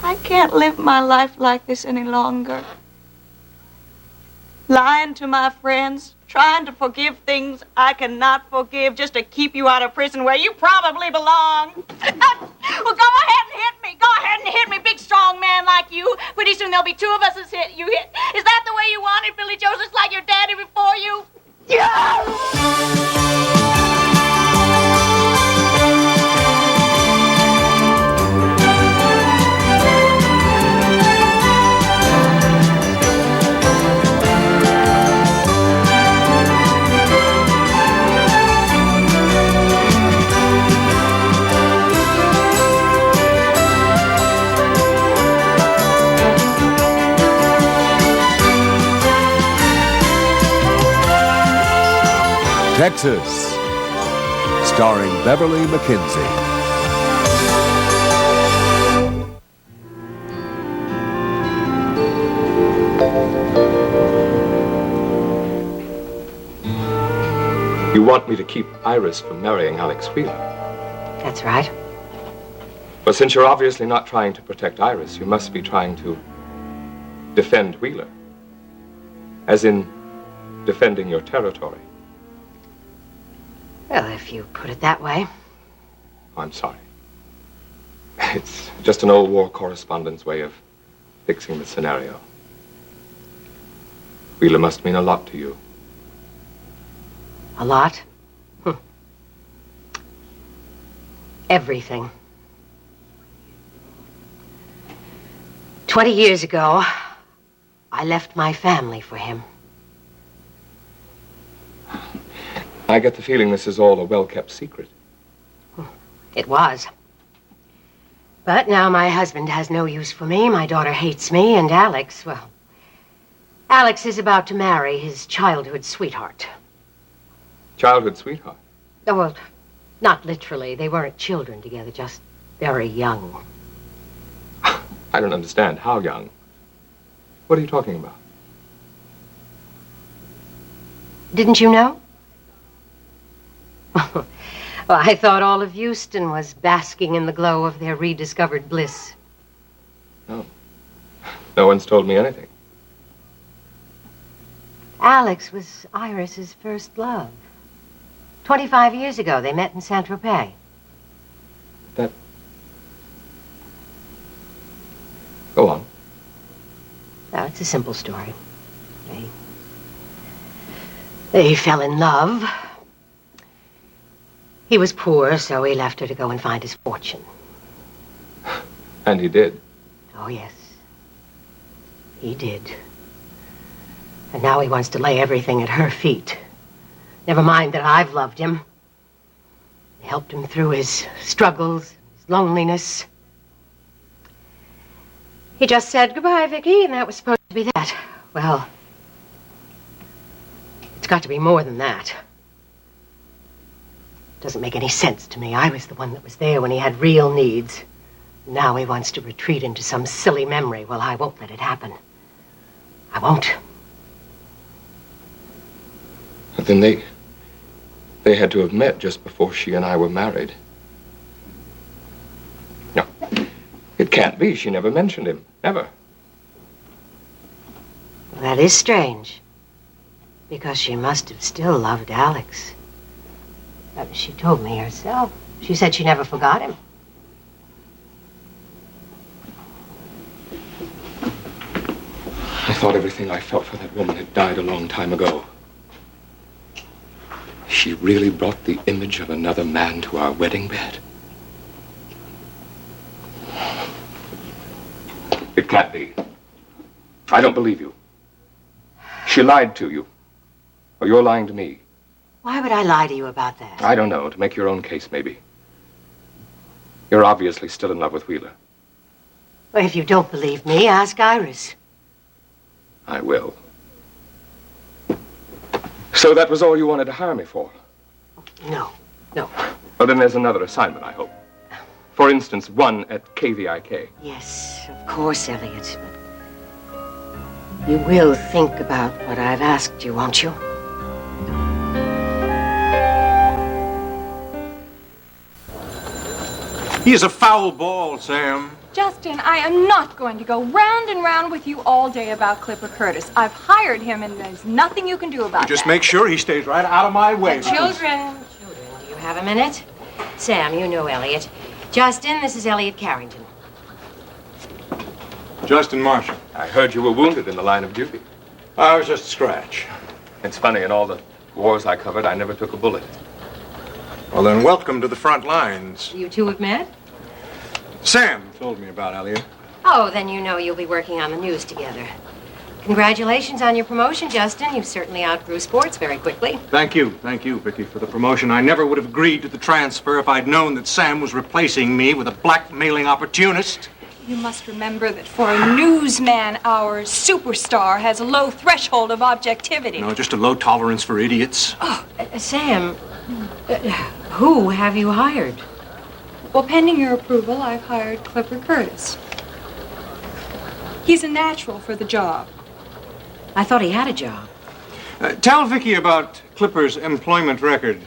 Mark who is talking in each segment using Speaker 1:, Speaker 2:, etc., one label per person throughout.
Speaker 1: I can't live my life like this any longer. Lying to my friends, trying to forgive things I cannot forgive just to keep you out of prison where you probably belong. Well, go ahead and hit me. Go ahead and hit me, big, strong man like you. Pretty soon there'll be two of us as hit you hit. Is that the way you want it, Billy Joe, just like your daddy before you? Yeah!
Speaker 2: Texas, starring Beverly McKenzie.
Speaker 3: You want me to keep Iris from marrying Alex Wheeler?
Speaker 4: That's right.
Speaker 3: Well, since you're obviously not trying to protect Iris, you must be trying to defend Wheeler. As in, defending your territory.
Speaker 4: Well, if you put it that way.
Speaker 3: Oh, I'm sorry. It's just an old war correspondent's way of fixing the scenario. Wheeler must mean a lot to you.
Speaker 4: A lot? Everything. 20 years ago, I left my family for him.
Speaker 3: I get the feeling this is all a well-kept secret.
Speaker 4: It was. But now my husband has no use for me, my daughter hates me, and Alex, well, Alex is about to marry his childhood sweetheart.
Speaker 3: Childhood sweetheart?
Speaker 4: Oh, well, not literally. They weren't children together, just very young.
Speaker 3: I don't understand. How young? What are you talking about?
Speaker 4: Didn't you know? Well, I thought all of Houston was basking in the glow of their rediscovered bliss.
Speaker 3: No. No one's told me anything.
Speaker 4: Alex was Iris's first love. 25 years ago, they met in Saint-Tropez.
Speaker 3: That... Go on.
Speaker 4: Now, it's a simple story. They fell in love. He was poor, so he left her to go and find his fortune.
Speaker 3: And he did.
Speaker 4: Oh, yes. He did. And now he wants to lay everything at her feet. Never mind that I've loved him. I helped him through his struggles, his loneliness. He just said goodbye, Vicky, and that was supposed to be that. Well, it's got to be more than that. Doesn't make any sense to me. I was the one that was there when he had real needs. Now he wants to retreat into some silly memory. Well, I won't let it happen. I won't.
Speaker 3: But then they had to have met just before she and I were married. No, it can't be. She never mentioned him. Never.
Speaker 4: Well, that is strange. Because she must have still loved Alex. She told me herself. She said she never forgot him.
Speaker 3: I thought everything I felt for that woman had died a long time ago. She really brought the image of another man to our wedding bed. It can't be. I don't believe you. She lied to you. Or you're lying to me.
Speaker 4: Why would I lie to you about that?
Speaker 3: I don't know. To make your own case, maybe. You're obviously still in love with Wheeler.
Speaker 4: Well, if you don't believe me, ask Iris.
Speaker 3: I will. So that was all you wanted to hire me for?
Speaker 4: No.
Speaker 3: Well, then there's another assignment, I hope. For instance, one at KVIK.
Speaker 4: Yes, of course, Elliot. But you will think about what I've asked you, won't you?
Speaker 5: He is a foul ball, Sam. Justin, I am not going to go round and round with you all day about Clipper Curtis. I've hired him, and there's nothing you can do about it.
Speaker 6: Just make sure he stays right out of my way.
Speaker 4: Children, do you have a minute? Sam, you know Elliot. Justin, this is Elliot Carrington.
Speaker 6: Justin Marshall.
Speaker 3: I heard you were wounded in the line of duty.
Speaker 6: I was just a scratch.
Speaker 3: It's funny, in all the wars I covered, I never took a bullet.
Speaker 6: Well, then, welcome to the front lines.
Speaker 4: You two have met?
Speaker 6: Sam told me about Elliot.
Speaker 4: Oh, then you know you'll be working on the news together. Congratulations on your promotion, Justin. You certainly outgrew sports very quickly.
Speaker 6: Thank you, Vicky, for the promotion. I never would have agreed to the transfer if I'd known that Sam was replacing me with a blackmailing opportunist.
Speaker 5: You must remember that for a newsman, our superstar has a low threshold of objectivity.
Speaker 6: No, just a low tolerance for idiots.
Speaker 4: Oh, Sam, who have you hired?
Speaker 5: Well, pending your approval, I've hired Clipper Curtis. He's a natural for the job.
Speaker 4: I thought he had a job.
Speaker 6: Tell Vicky about Clipper's employment record.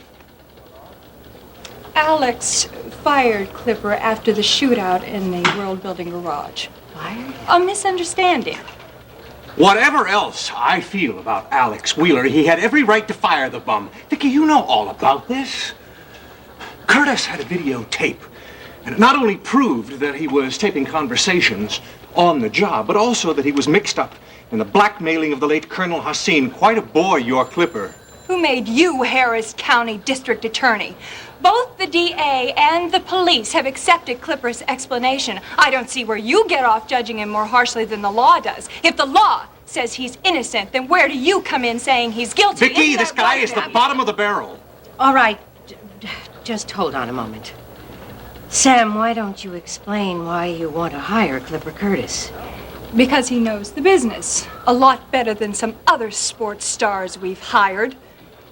Speaker 5: Alex fired Clipper after the shootout in the World Building Garage.
Speaker 4: Fired?
Speaker 5: A misunderstanding.
Speaker 6: Whatever else I feel about Alex Wheeler, he had every right to fire the bum. Vicky, you know all about this. Curtis had a videotape, and it not only proved that he was taping conversations on the job, but also that he was mixed up in the blackmailing of the late Colonel Hassin. Quite a boy, your Clipper.
Speaker 5: Who made you Harris County District Attorney? Both the DA and the police have accepted Clipper's explanation. I don't see where you get off judging him more harshly than the law does. If the law says he's innocent, then where do you come in saying he's guilty?
Speaker 6: Vicky, this guy is the bottom of the barrel.
Speaker 4: All right, just hold on a moment. Sam, why don't you explain why you want to hire Clipper Curtis?
Speaker 5: Because he knows the business a lot better than some other sports stars we've hired.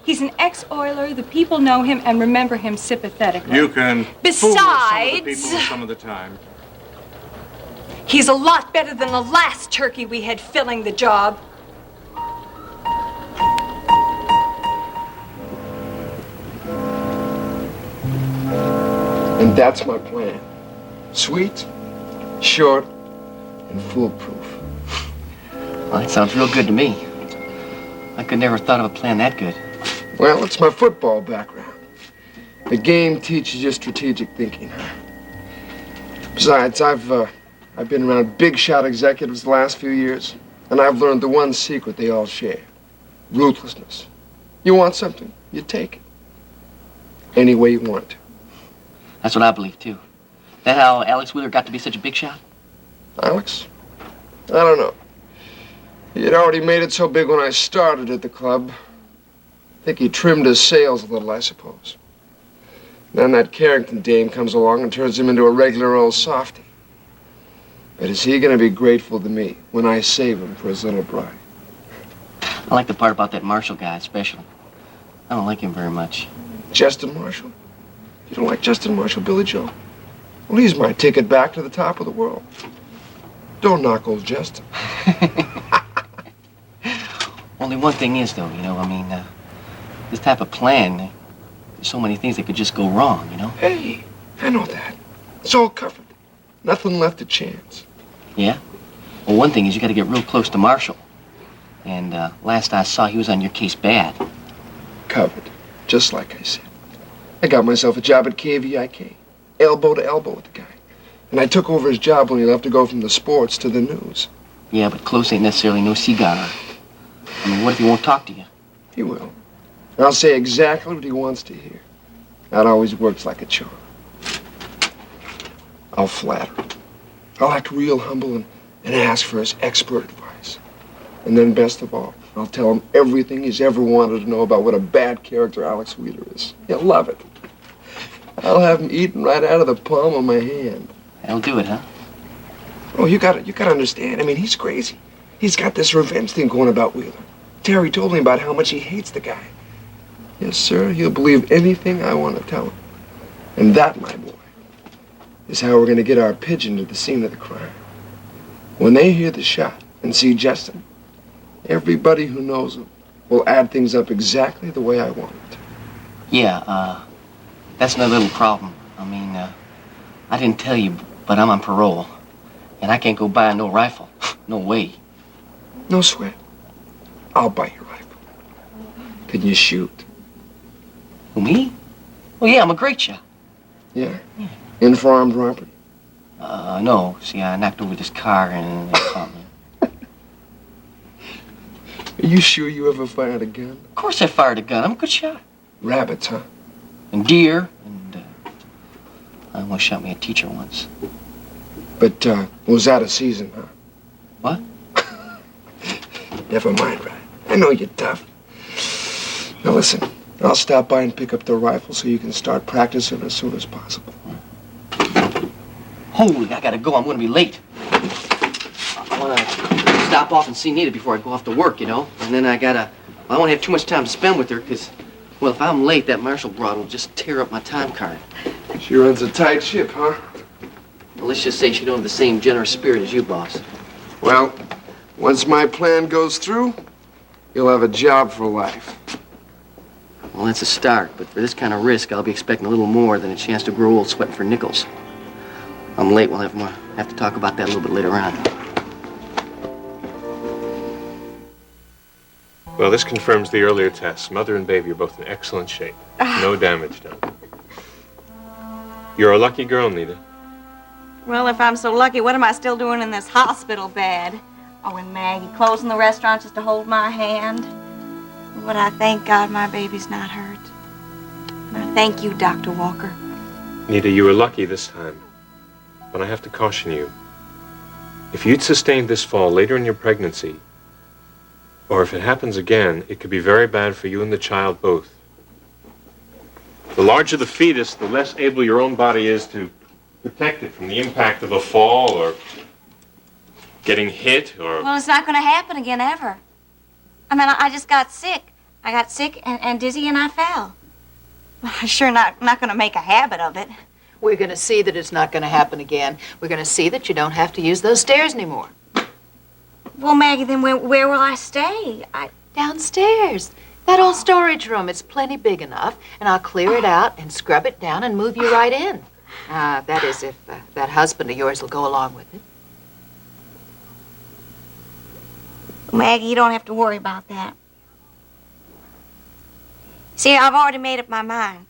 Speaker 5: He's an ex-Oiler. The people know him and remember him sympathetically.
Speaker 6: You can fool some of the people
Speaker 5: Besides,
Speaker 6: some of the time.
Speaker 5: he's a lot better than the last turkey we had filling the job.
Speaker 7: And that's my plan. Sweet, short, and foolproof.
Speaker 8: Well, that sounds real good to me. I could never have thought of a plan that good.
Speaker 7: Well, it's my football background. The game teaches you strategic thinking. Besides, I've been around big shot executives the last few years, and I've learned the one secret they all share: ruthlessness. You want something, you take it. Any way you want to.
Speaker 8: That's what I believe, too. That how Alex Wheeler got to be such a big shot?
Speaker 7: Alex? I don't know. He had already made it so big when I started at the club. I think he trimmed his sails a little, I suppose. Then that Carrington dame comes along and turns him into a regular old softy. But is he going to be grateful to me when I save him for his little bride?
Speaker 8: I like the part about that Marshall guy, especially. I don't like him very much.
Speaker 7: Justin Marshall? You don't like Justin Marshall, Billy Joe? Well, he's my ticket back to the top of the world. Don't knock old Justin.
Speaker 8: Only one thing is, though, this type of plan, there's so many things that could just go wrong,
Speaker 7: Hey, I know that. It's all covered. Nothing left to chance.
Speaker 8: Yeah? Well, one thing is you got to get real close to Marshall. And last I saw, he was on your case bad.
Speaker 7: Covered. Just like I said. I got myself a job at KVIK. Elbow to elbow with the guy. And I took over his job when he left to go from the sports to the news.
Speaker 8: Yeah, but close ain't necessarily no cigar. I mean, what if he won't talk to you?
Speaker 7: He will. And I'll say exactly what he wants to hear. That always works like a charm. I'll flatter him. I'll act real humble and ask for his expert advice. And then best of all, I'll tell him everything he's ever wanted to know about what a bad character Alex Wheeler is. He'll love it. I'll have him eating right out of the palm of my hand.
Speaker 8: That'll do it, huh?
Speaker 7: Oh, you gotta understand. I mean, he's crazy. He's got this revenge thing going about Wheeler. Terry told me about how much he hates the guy. Yes, sir, he'll believe anything I want to tell him. And that, my boy, is how we're gonna get our pigeon to the scene of the crime. When they hear the shot and see Justin, everybody who knows him will add things up exactly the way I want it to.
Speaker 8: Yeah, that's another little problem. I didn't tell you, but I'm on parole. And I can't go buy no rifle. No way.
Speaker 7: No sweat. I'll buy your rifle. Can you shoot?
Speaker 8: Who, me? Oh, yeah, I'm a great shot.
Speaker 7: Yeah. In for armed robbery?
Speaker 8: No. See, I knocked over this car and it caught me.
Speaker 7: Are you sure you ever fired a gun?
Speaker 8: Of course I fired a gun. I'm a good shot.
Speaker 7: Rabbits, huh?
Speaker 8: And deer. And I almost shot me a teacher once.
Speaker 7: But, was out of season, huh?
Speaker 8: What?
Speaker 7: Never mind, Ryan. I know you're tough. Now listen, I'll stop by and pick up the rifle so you can start practicing as soon as possible.
Speaker 8: Holy, I gotta go. I'm gonna be late. I wanna stop off and see Nita before I go off to work, you know? And then I won't have too much time to spend with her, because, well, if I'm late, that Marshall broad will just tear up my time card.
Speaker 7: She runs a tight ship, huh?
Speaker 8: Well, let's just say she don't have the same generous spirit as you, boss.
Speaker 7: Well, once my plan goes through, you'll have a job for life.
Speaker 8: Well, that's a start, but for this kind of risk, I'll be expecting a little more than a chance to grow old sweating for nickels. I'm late. We'll have to talk about that a little bit later on.
Speaker 3: Well, this confirms the earlier tests. Mother and baby are both in excellent shape. No damage done. You're a lucky girl, Nita.
Speaker 1: Well, if I'm so lucky, what am I still doing in this hospital bed? Oh, and Maggie closing the restaurant just to hold my hand. But I thank God my baby's not hurt. And I thank you, Dr. Walker.
Speaker 3: Nita, you were lucky this time. But I have to caution you. If you'd sustained this fall later in your pregnancy, or if it happens again, it could be very bad for you and the child both. The larger the fetus, the less able your own body is to protect it from the impact of a fall or getting hit or...
Speaker 1: Well, it's not going to happen again, ever. I mean, I just got sick. I got sick and dizzy and I fell. Well, I'm sure not going to make a habit of it.
Speaker 9: We're going to see that it's not going to happen again. We're going to see that you don't have to use those stairs anymore.
Speaker 1: Well, Maggie, then where will I stay?
Speaker 9: Downstairs. That old storage room. It's plenty big enough, and I'll clear it out and scrub it down and move you right in. That is, if that husband of yours will go along with it.
Speaker 1: Maggie, you don't have to worry about that. See, I've already made up my mind.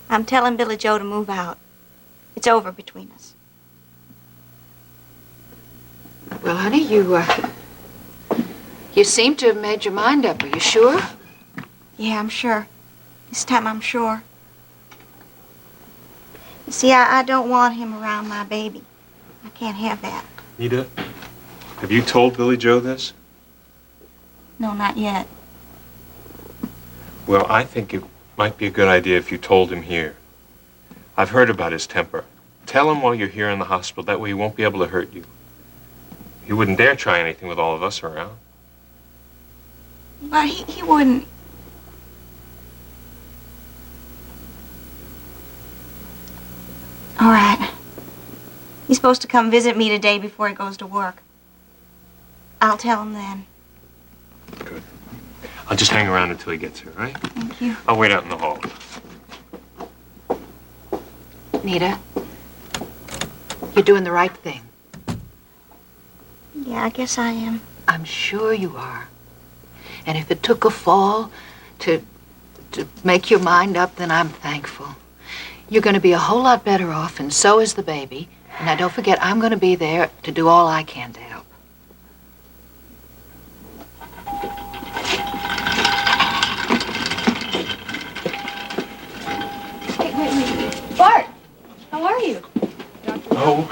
Speaker 1: I'm telling Billy Joe to move out. It's over between us.
Speaker 9: Well, honey, you seem to have made your mind up. Are you sure?
Speaker 1: Yeah, I'm sure. This time I'm sure. You see, I don't want him around my baby. I can't have that.
Speaker 3: Nita, have you told Billy Joe this?
Speaker 1: No, not yet.
Speaker 3: Well, I think it might be a good idea if you told him here. I've heard about his temper. Tell him while you're here in the hospital. That way he won't be able to hurt you. He wouldn't dare try anything with all of us around.
Speaker 1: But he wouldn't. All right. He's supposed to come visit me today before he goes to work. I'll tell him then.
Speaker 3: Good. I'll just hang around until he gets here, all right?
Speaker 1: Thank you.
Speaker 3: I'll wait out in the hall.
Speaker 9: Nita, you're doing the right thing.
Speaker 1: Yeah, I guess I am.
Speaker 9: I'm sure you are. And if it took a fall to make your mind up, then I'm thankful. You're going to be a whole lot better off, and so is the baby. And now don't forget, I'm going to be there to do all I can to help.
Speaker 5: Wait. Bart, how are you?
Speaker 3: Oh,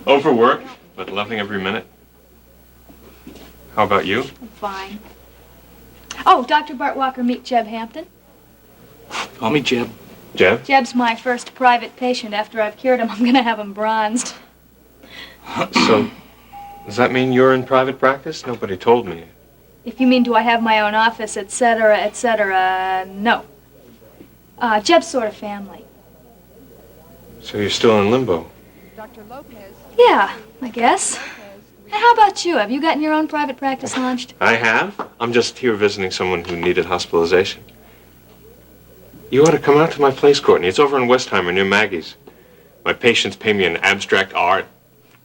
Speaker 3: overworked, but loving every minute. How about you?
Speaker 5: I'm fine. Oh, Dr. Bart Walker, meet Jeb Hampton.
Speaker 6: Call me Jeb.
Speaker 3: Jeb?
Speaker 5: Jeb's my first private patient. After I've cured him, I'm going to have him bronzed.
Speaker 3: So, does that mean you're in private practice? Nobody told me.
Speaker 5: If you mean do I have my own office, etc., no. Jeb's sort of family.
Speaker 3: So you're still in limbo?
Speaker 5: Yeah, I guess. And how about you? Have you gotten your own private practice launched?
Speaker 3: I have. I'm just here visiting someone who needed hospitalization. You ought to come out to my place, Courtney. It's over in Westheimer near Maggie's. My patients pay me in abstract art,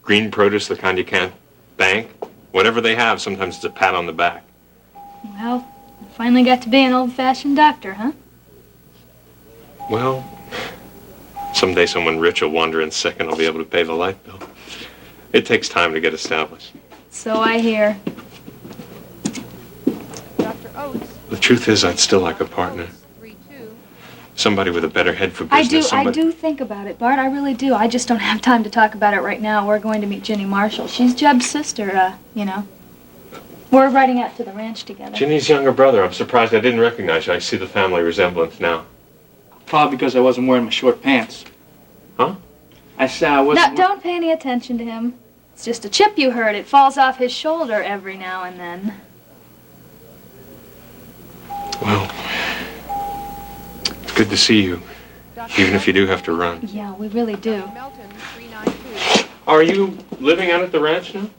Speaker 3: green produce, the kind you can't bank. Whatever they have, sometimes it's a pat on the back.
Speaker 10: Well, you finally got to be an old-fashioned doctor, huh?
Speaker 3: Well, someday someone rich will wander in sick and I'll be able to pay the light bill. It takes time to get established.
Speaker 10: So I hear.
Speaker 3: The truth is, I'd still like a partner. Somebody with a better head for business.
Speaker 10: I do think about it, Bart. I really do. I just don't have time to talk about it right now. We're going to meet Ginny Marshall. She's Jeb's sister, you know. We're riding out to the ranch together.
Speaker 3: Ginny's younger brother. I'm surprised I didn't recognize you. I see the family resemblance now.
Speaker 11: Probably because I wasn't wearing my short pants.
Speaker 3: Huh?
Speaker 11: I said I wasn't...
Speaker 10: No, don't pay any attention to him. It's just a chip you heard. It falls off his shoulder every now and then.
Speaker 3: Well, it's good to see you, even if you do have to run.
Speaker 10: Yeah, we really do.
Speaker 3: Are you living out at the ranch now?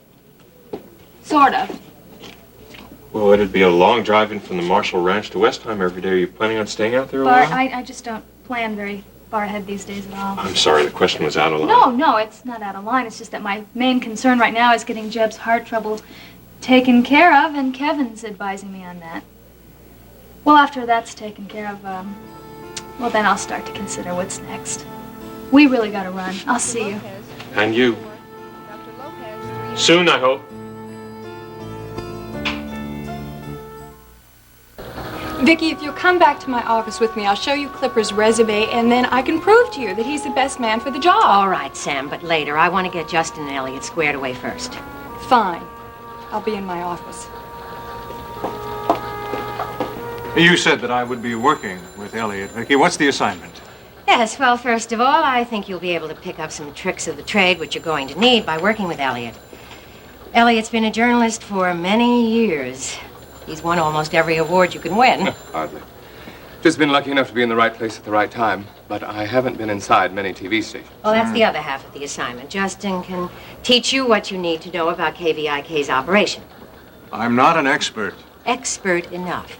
Speaker 10: Sort of.
Speaker 3: Well, it'd be a long drive in from the Marshall Ranch to Westheimer every day. Are you planning on staying out there a
Speaker 10: Bart,
Speaker 3: while?
Speaker 10: I just don't plan very far ahead these days at all.
Speaker 3: I'm sorry, the question was out of line.
Speaker 10: No, it's not out of line. It's just that my main concern right now is getting Jeb's heart trouble taken care of, and Kevin's advising me on that. Well, after that's taken care of, well, then I'll start to consider what's next. We really gotta run. I'll see you.
Speaker 3: And you. Soon, I hope.
Speaker 5: Vicki, if you'll come back to my office with me, I'll show you Clipper's resume, and then I can prove to you that he's the best man for the job.
Speaker 4: All right, Sam, but later. I want to get Justin and Elliot squared away first.
Speaker 5: Fine. I'll be in my office.
Speaker 6: You said that I would be working with Elliot. Vicki, what's the assignment?
Speaker 4: Yes, well, first of all, I think you'll be able to pick up some tricks of the trade which you're going to need by working with Elliot. Elliot's been a journalist for many years. He's won almost every award you can win.
Speaker 12: Hardly. Just been lucky enough to be in the right place at the right time, but I haven't been inside many TV stations.
Speaker 4: Well, that's the other half of the assignment. Justin can teach you what you need to know about KVIK's operation.
Speaker 6: I'm not an expert.
Speaker 4: Expert enough.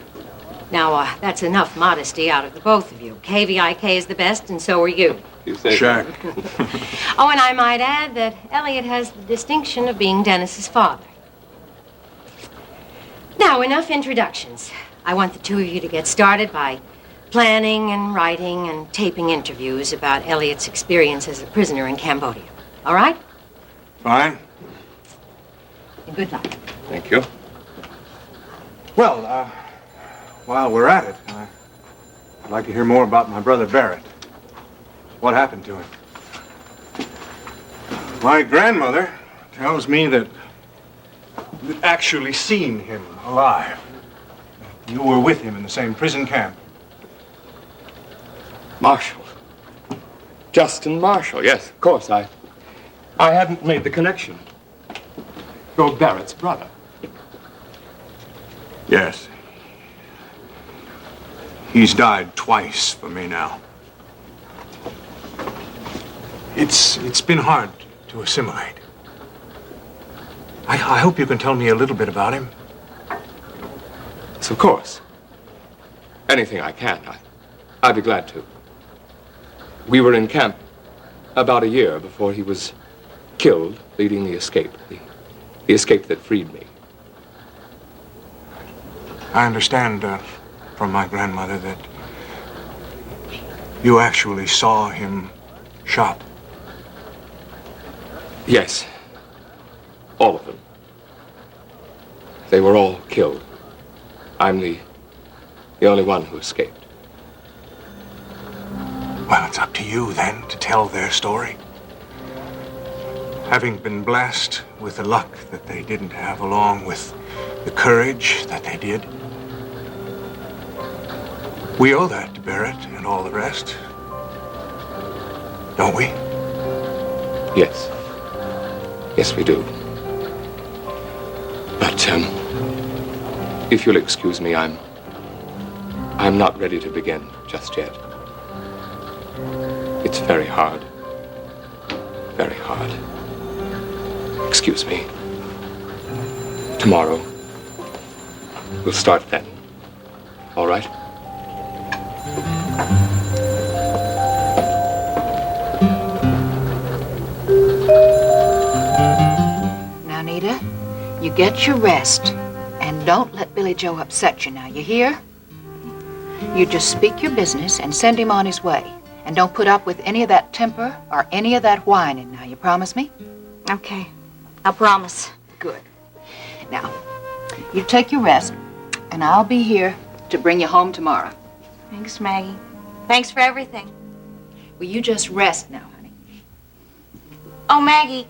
Speaker 4: Now, that's enough modesty out of the both of you. KVIK is the best, and so are you.
Speaker 12: You say
Speaker 6: Sure.
Speaker 4: Oh, and I might add that Elliot has the distinction of being Dennis's father. Now, enough introductions. I want the two of you to get started by planning and writing and taping interviews about Elliot's experience as a prisoner in Cambodia. All right?
Speaker 6: Fine.
Speaker 4: And good luck.
Speaker 12: Thank you.
Speaker 6: Well, while we're at it, I'd like to hear more about my brother Barrett. What happened to him? My grandmother tells me that you'd actually seen him alive. You were with him in the same prison camp.
Speaker 12: Marshall. Justin Marshall. Yes, of course. I hadn't made the connection. You're Barrett's brother.
Speaker 6: Yes. He's died twice for me now. It's been hard to assimilate. I hope you can tell me a little bit about him.
Speaker 12: Yes, of course. Anything I can, I'd be glad to. We were in camp about a year before he was killed, leading the escape. The escape that freed me.
Speaker 6: I understand from my grandmother that you actually saw him shot.
Speaker 12: Yes. All of them. They were all killed. I'm the only one who escaped.
Speaker 6: Well, it's up to you then to tell their story. Having been blessed with the luck that they didn't have, along with the courage that they did. We owe that to Barrett and all the rest. Don't we?
Speaker 12: Yes. Yes, we do. But, if you'll excuse me, I'm not ready to begin just yet. It's very hard. Very hard. Excuse me. Tomorrow, we'll start then. All right?
Speaker 9: Now, Nita, you get your rest. And don't let Billy Joe upset you now, you hear? You just speak your business and send him on his way. And don't put up with any of that temper or any of that whining now, you promise me?
Speaker 1: Okay, I'll promise.
Speaker 9: Good. Now, you take your rest, and I'll be here to bring you home tomorrow.
Speaker 1: Thanks, Maggie. Thanks for everything.
Speaker 9: Will you just rest now, honey?
Speaker 1: Oh, Maggie,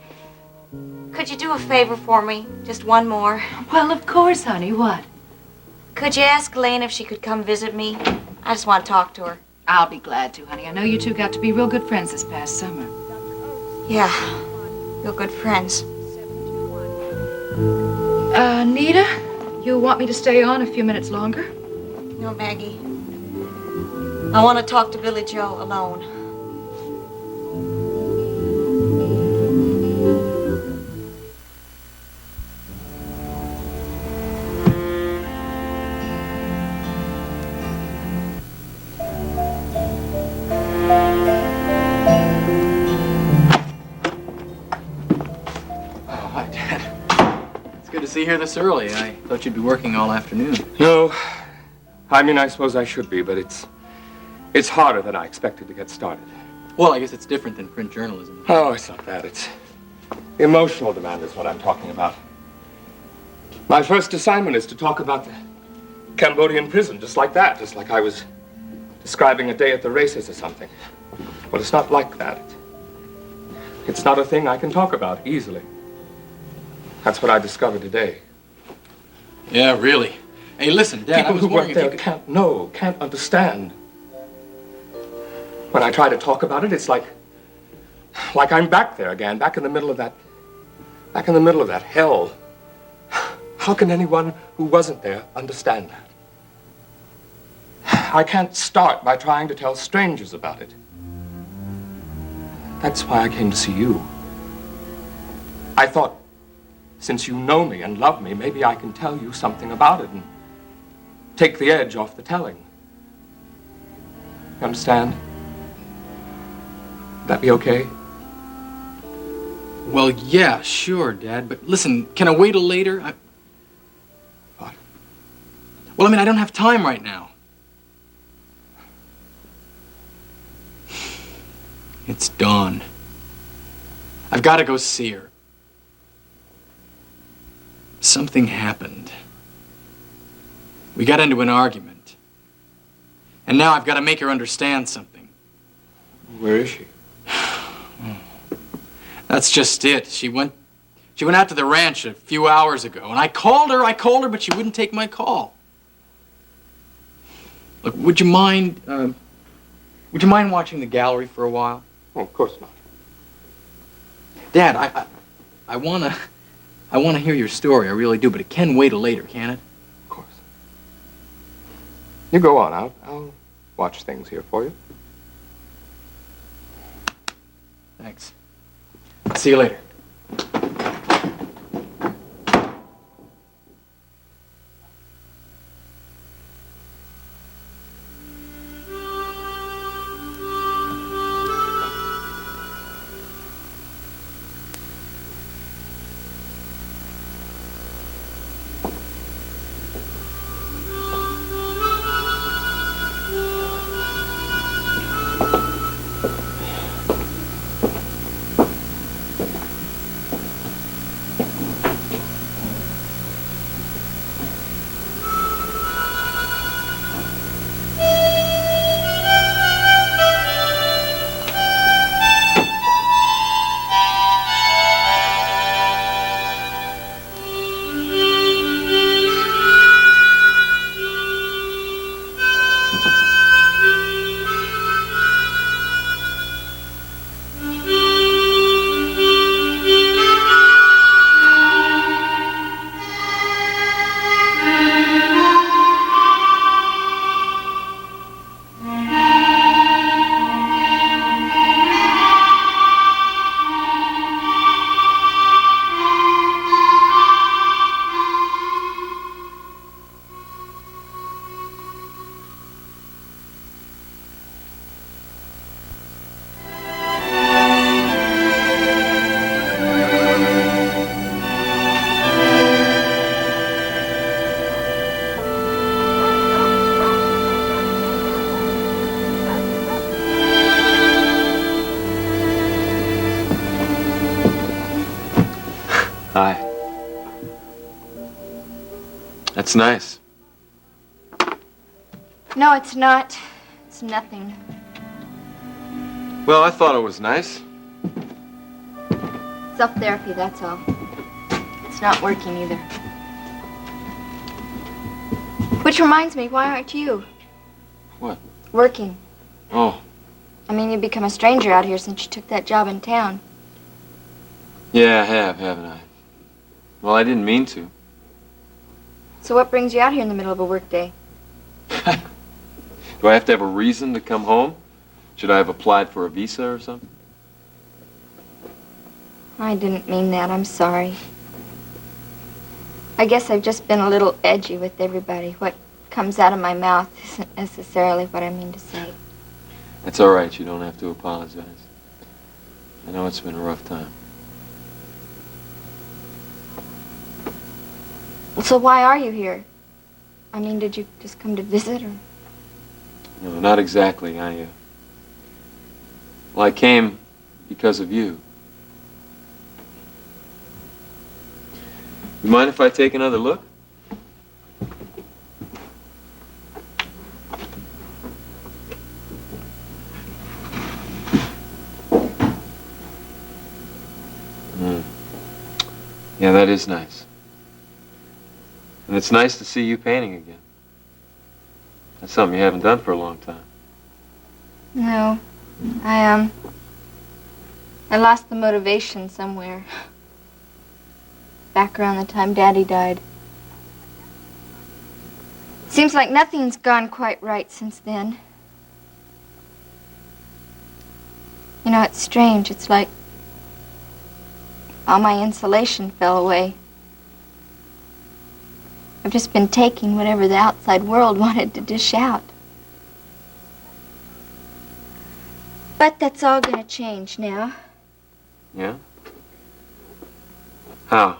Speaker 1: could you do a favor for me? Just one more.
Speaker 9: Well, of course, honey. What?
Speaker 1: Could you ask Lane if she could come visit me? I just want to talk to her.
Speaker 9: I'll be glad to, honey. I know you two got to be real good friends this past summer.
Speaker 1: Yeah, real good friends.
Speaker 9: Nita, you want me to stay on a few minutes longer?
Speaker 1: No, Maggie. I want to talk to Billy Joe alone.
Speaker 11: See you here this early. I thought you'd be working all afternoon.
Speaker 12: No. I mean, I suppose I should be, but it's harder than I expected to get started.
Speaker 11: Well, I guess it's different than print journalism.
Speaker 12: Oh, it's not that. It's the emotional demand is what I'm talking about. My first assignment is to talk about the Cambodian prison, just like that, just like I was describing a day at the races or something. Well, it's not like that. It's not a thing I can talk about easily. That's what I discovered today.
Speaker 11: Yeah, really. Hey, listen, Dad,
Speaker 12: People who work there can't know, can't understand. When I try to talk about it, it's like I'm back there again, back in the middle of that hell. How can anyone who wasn't there understand that? I can't start by trying to tell strangers about it. That's why I came to see you. I thought, since you know me and love me, maybe I can tell you something about it and take the edge off the telling. You understand? Would that be okay?
Speaker 11: Well, yeah, sure, Dad. But listen, can I wait till later?
Speaker 12: What?
Speaker 11: Well, I mean, I don't have time right now. It's Dawn. I've got to go see her. Something happened. We got into an argument. And now I've got to make her understand something.
Speaker 12: Where is she?
Speaker 11: That's just it. She went out to the ranch a few hours ago, and I called her, but she wouldn't take my call. Look, would you mind watching the gallery for a while?
Speaker 12: Oh, of course not.
Speaker 11: Dad, I wanna hear your story, I really do, but it can wait till later, can it?
Speaker 12: Of course. You go on. I'll watch things here for you.
Speaker 11: Thanks. See you later. Hi. That's nice.
Speaker 10: No, it's not. It's nothing.
Speaker 11: Well, I thought it was nice.
Speaker 10: Self-therapy, that's all. It's not working either. Which reminds me, why aren't you?
Speaker 11: What?
Speaker 10: Working.
Speaker 11: Oh,
Speaker 10: I mean, you've become a stranger out here since you took that job in town.
Speaker 11: yeah, I have, haven't I? Well, I didn't mean to.
Speaker 10: So what brings you out here in the middle of a workday?
Speaker 11: Do I have to have a reason to come home? Should I have applied for a visa or something?
Speaker 10: I didn't mean that. I'm sorry. I guess I've just been a little edgy with everybody. What comes out of my mouth isn't necessarily what I mean to say.
Speaker 11: That's all right. You don't have to apologize. I know it's been a rough time.
Speaker 10: So why are you here? I mean, did you just come to visit, or?
Speaker 11: No, not exactly. Well, I came because of you. You mind if I take another look? Yeah, that is nice. And it's nice to see you painting again. That's something you haven't done for a long time.
Speaker 10: No. I lost the motivation somewhere. Back around the time Daddy died. Seems like nothing's gone quite right since then. You know, it's strange. It's like all my insulation fell away. I've just been taking whatever the outside world wanted to dish out. But that's all gonna change now.
Speaker 11: Yeah? How?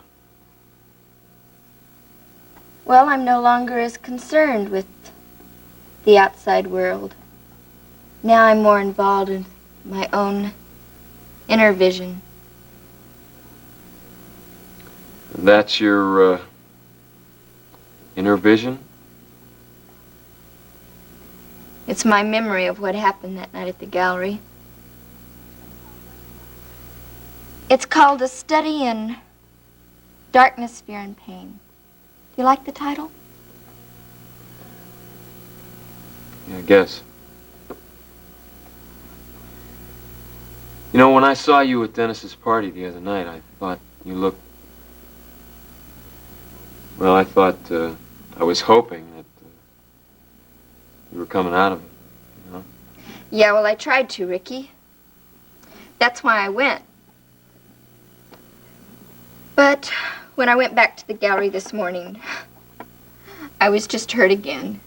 Speaker 10: Well, I'm no longer as concerned with the outside world. Now I'm more involved in my own inner vision.
Speaker 11: That's your, inner vision?
Speaker 10: It's my memory of what happened that night at the gallery. It's called A Study in Darkness, Fear, and Pain. Do you like the title?
Speaker 11: Yeah, I guess. You know, when I saw you at Dennis's party the other night, I thought you looked... Well, I thought, I was hoping that you were coming out of it, you know?
Speaker 10: Yeah, well, I tried to, Ricky. That's why I went. But when I went back to the gallery this morning, I was just hurt again.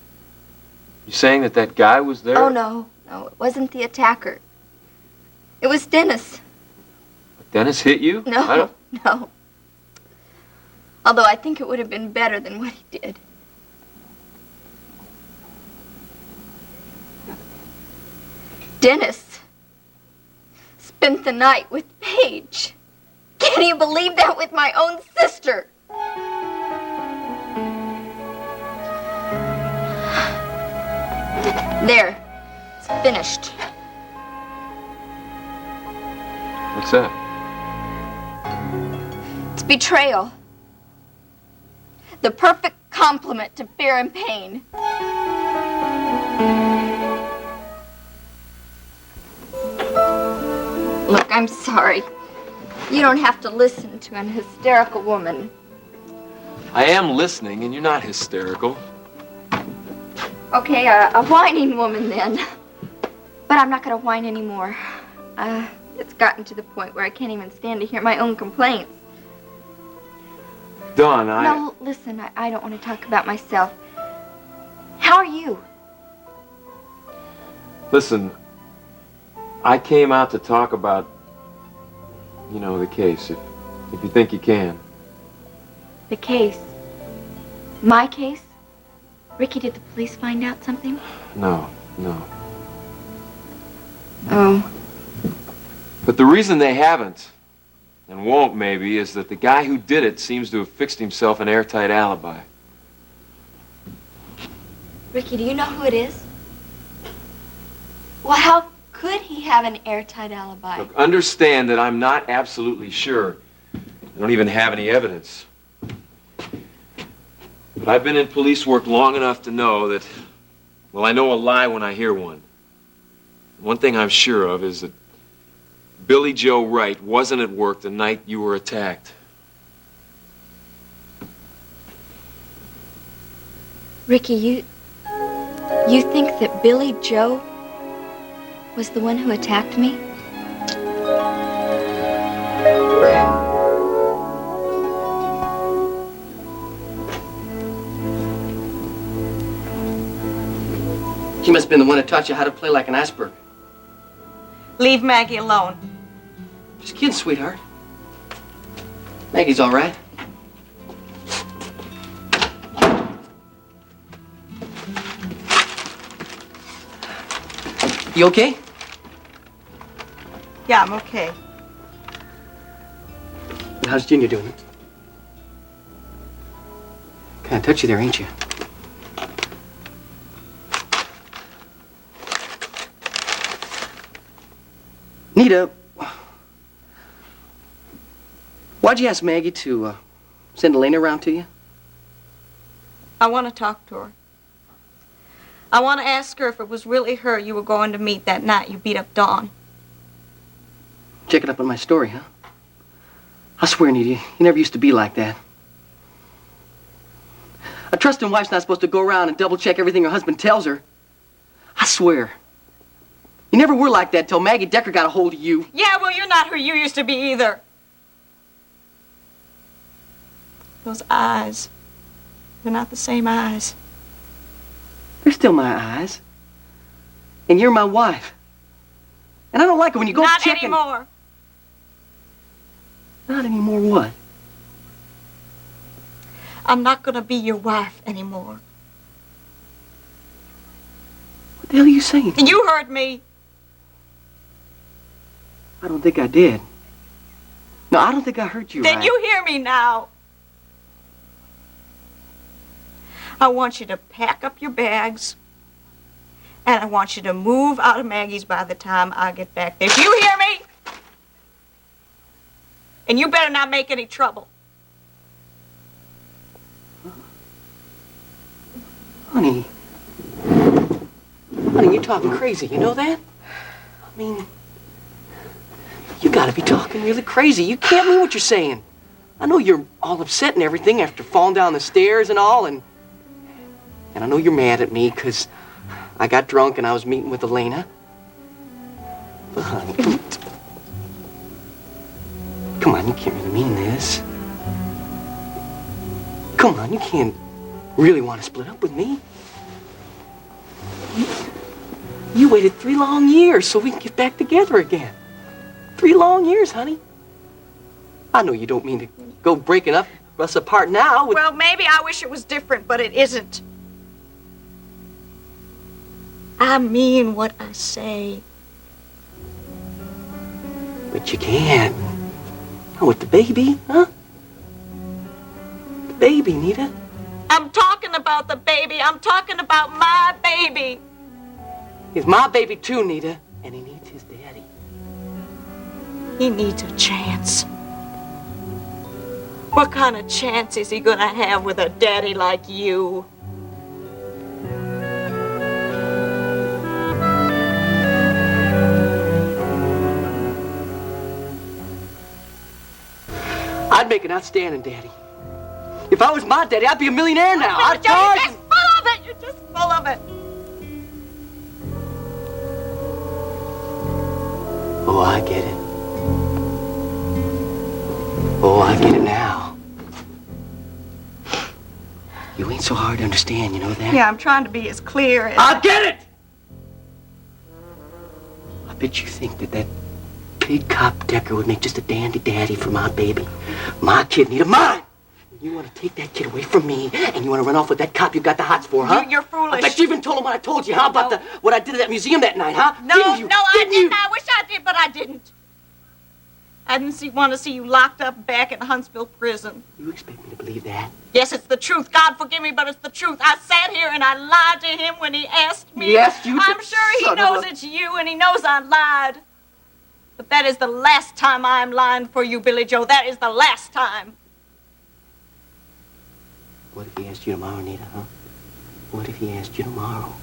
Speaker 11: You saying that that guy was there?
Speaker 10: Oh, no. No, it wasn't the attacker. It was Dennis.
Speaker 11: Dennis hit you?
Speaker 10: No, no. Although I think it would have been better than what he did. Dennis spent the night with Paige. Can you believe that, with my own sister? There. It's finished.
Speaker 11: What's that?
Speaker 10: It's betrayal. The perfect complement to fear and pain. Look, I'm sorry. You don't have to listen to an hysterical woman.
Speaker 11: I am listening, and you're not hysterical.
Speaker 10: Okay, a whining woman then. But I'm not gonna whine anymore. It's gotten to the point where I can't even stand to hear my own complaints.
Speaker 11: Dawn,
Speaker 10: No, listen, I don't want to talk about myself. How are you?
Speaker 11: Listen, I came out to talk about, you know, the case, if you think you can.
Speaker 10: The case? My case? Ricky, did the police find out something?
Speaker 11: No.
Speaker 10: Oh.
Speaker 11: But the reason they haven't
Speaker 13: and won't maybe, is that the guy who did it seems to have fixed himself an airtight alibi.
Speaker 14: Ricky, do you know who it is? Well, how could he have an airtight alibi?
Speaker 13: Look, understand that I'm not absolutely sure. I don't even have any evidence. But I've been in police work long enough to know that, well, I know a lie when I hear one. One thing I'm sure of is that Billy Joe Wright wasn't at work the night you were attacked.
Speaker 14: Ricky, you think that Billy Joe was the one who attacked me?
Speaker 8: He must have been the one that taught you how to play like an iceberg.
Speaker 1: Leave Maggie alone.
Speaker 8: Just kidding, sweetheart. Maggie's all right. You okay?
Speaker 1: Yeah, I'm okay.
Speaker 8: How's Junior doing? Kind of touchy there, ain't you? Nita, why'd you ask Maggie to send Elena around to you?
Speaker 1: I want to talk to her. I want to ask her if it was really her you were going to meet that night you beat up Dawn.
Speaker 8: Check it up on my story, huh? I swear, Nita, you never used to be like that. A trusting wife's not supposed to go around and double-check everything her husband tells her. I swear. You never were like that till Maggie Decker got a hold of you.
Speaker 1: Yeah, well, you're not who you used to be either. Those eyes. They're not the same eyes.
Speaker 8: They're still my eyes. And you're my wife. And I don't like it when you go checking...
Speaker 1: Not anymore.
Speaker 8: Not anymore what?
Speaker 1: I'm not going to be your wife anymore.
Speaker 8: What the hell are you saying?
Speaker 1: You heard me.
Speaker 8: I don't think I did. No, I don't think I heard you
Speaker 1: Then
Speaker 8: right.
Speaker 1: you hear me now. I want you to pack up your bags, and I want you to move out of Maggie's by the time I get back there. Do you hear me? And you better not make any trouble.
Speaker 8: Honey, you're talking crazy, you know that? I mean, you gotta be talking really crazy. You can't mean what you're saying. I know you're all upset and everything after falling down the stairs and all, and I know you're mad at me because I got drunk and I was meeting with Elena. But honey, come on, you can't really mean this. Come on, you can't really want to split up with me. You waited 3 long years so we can get back together again. 3 long years, honey. I know you don't mean to go breaking us apart now.
Speaker 1: Well, maybe I wish it was different, but it isn't. I mean what I say.
Speaker 8: But you can't. Not with the baby, huh? The baby, Nita.
Speaker 1: I'm talking about the baby. I'm talking about my baby.
Speaker 8: He's my baby too, Nita. And he needs his daddy.
Speaker 1: He needs a chance. What kind of chance is he gonna have with a daddy like you?
Speaker 8: I'd make an outstanding daddy. If I was my daddy, I'd be a millionaire now. I'd
Speaker 1: You're just full of it. You're just full of it.
Speaker 8: Oh, I get it. Oh, I get it now. You ain't so hard to understand, you know that?
Speaker 1: Yeah, I'm trying to be as clear as...
Speaker 8: I get it! I bet you think that big cop Decker would make just a dandy daddy for my baby. My kid, Nita, mine! You want to take that kid away from me, and you want to run off with that cop you got the hots for, huh?
Speaker 1: You're foolish.
Speaker 8: I bet you even told him what I told you, huh? About what I did at that museum that night, huh?
Speaker 1: No,
Speaker 8: didn't you?
Speaker 1: I didn't. I wish I did, but I didn't. I didn't want to see you locked up back in Huntsville prison.
Speaker 8: You expect me to believe that?
Speaker 1: Yes, it's the truth. God forgive me, but it's the truth. I sat here and I lied to him when he asked me.
Speaker 8: He asked you to...
Speaker 1: I'm sure he knows it's you and he knows I lied. But that is the last time I'm lying for you, Billy Joe. That is the last time.
Speaker 8: What if he asked you tomorrow, Nita, huh? What if he asked you tomorrow?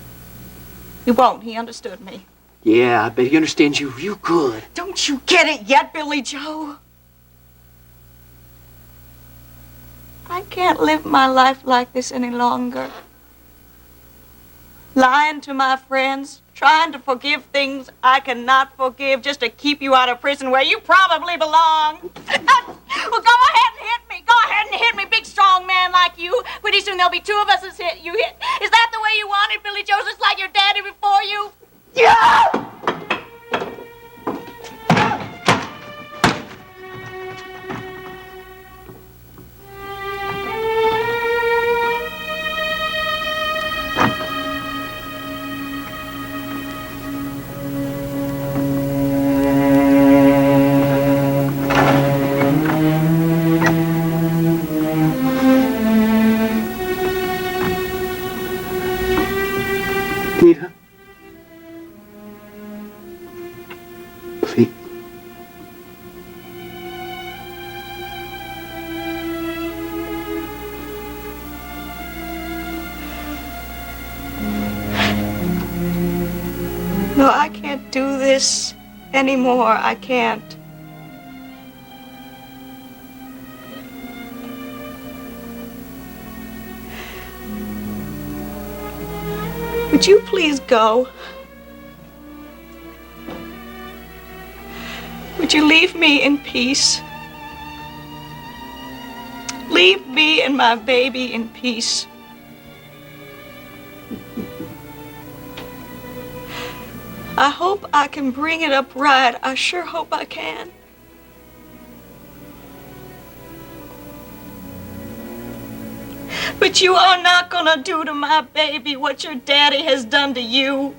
Speaker 1: He won't. He understood me.
Speaker 8: Yeah, I bet he understands you real good.
Speaker 1: Don't you get it yet, Billy Joe? I can't live my life like this any longer. Lying to my friends, trying to forgive things I cannot forgive just to keep you out of prison where you probably belong. Well, go ahead and hit me. Go ahead and hit me, big strong man like you. Pretty soon there'll be two of us as hit you hit. Is that the way you want it, Billy Joe, just like your daddy before you? Yeah!
Speaker 8: Nita? Please.
Speaker 1: No, I can't do this anymore. I can't. Would you please go? Would you leave me in peace? Leave me and my baby in peace. I hope I can bring it up right. I sure hope I can. But you are not gonna do to my baby what your daddy has done to you.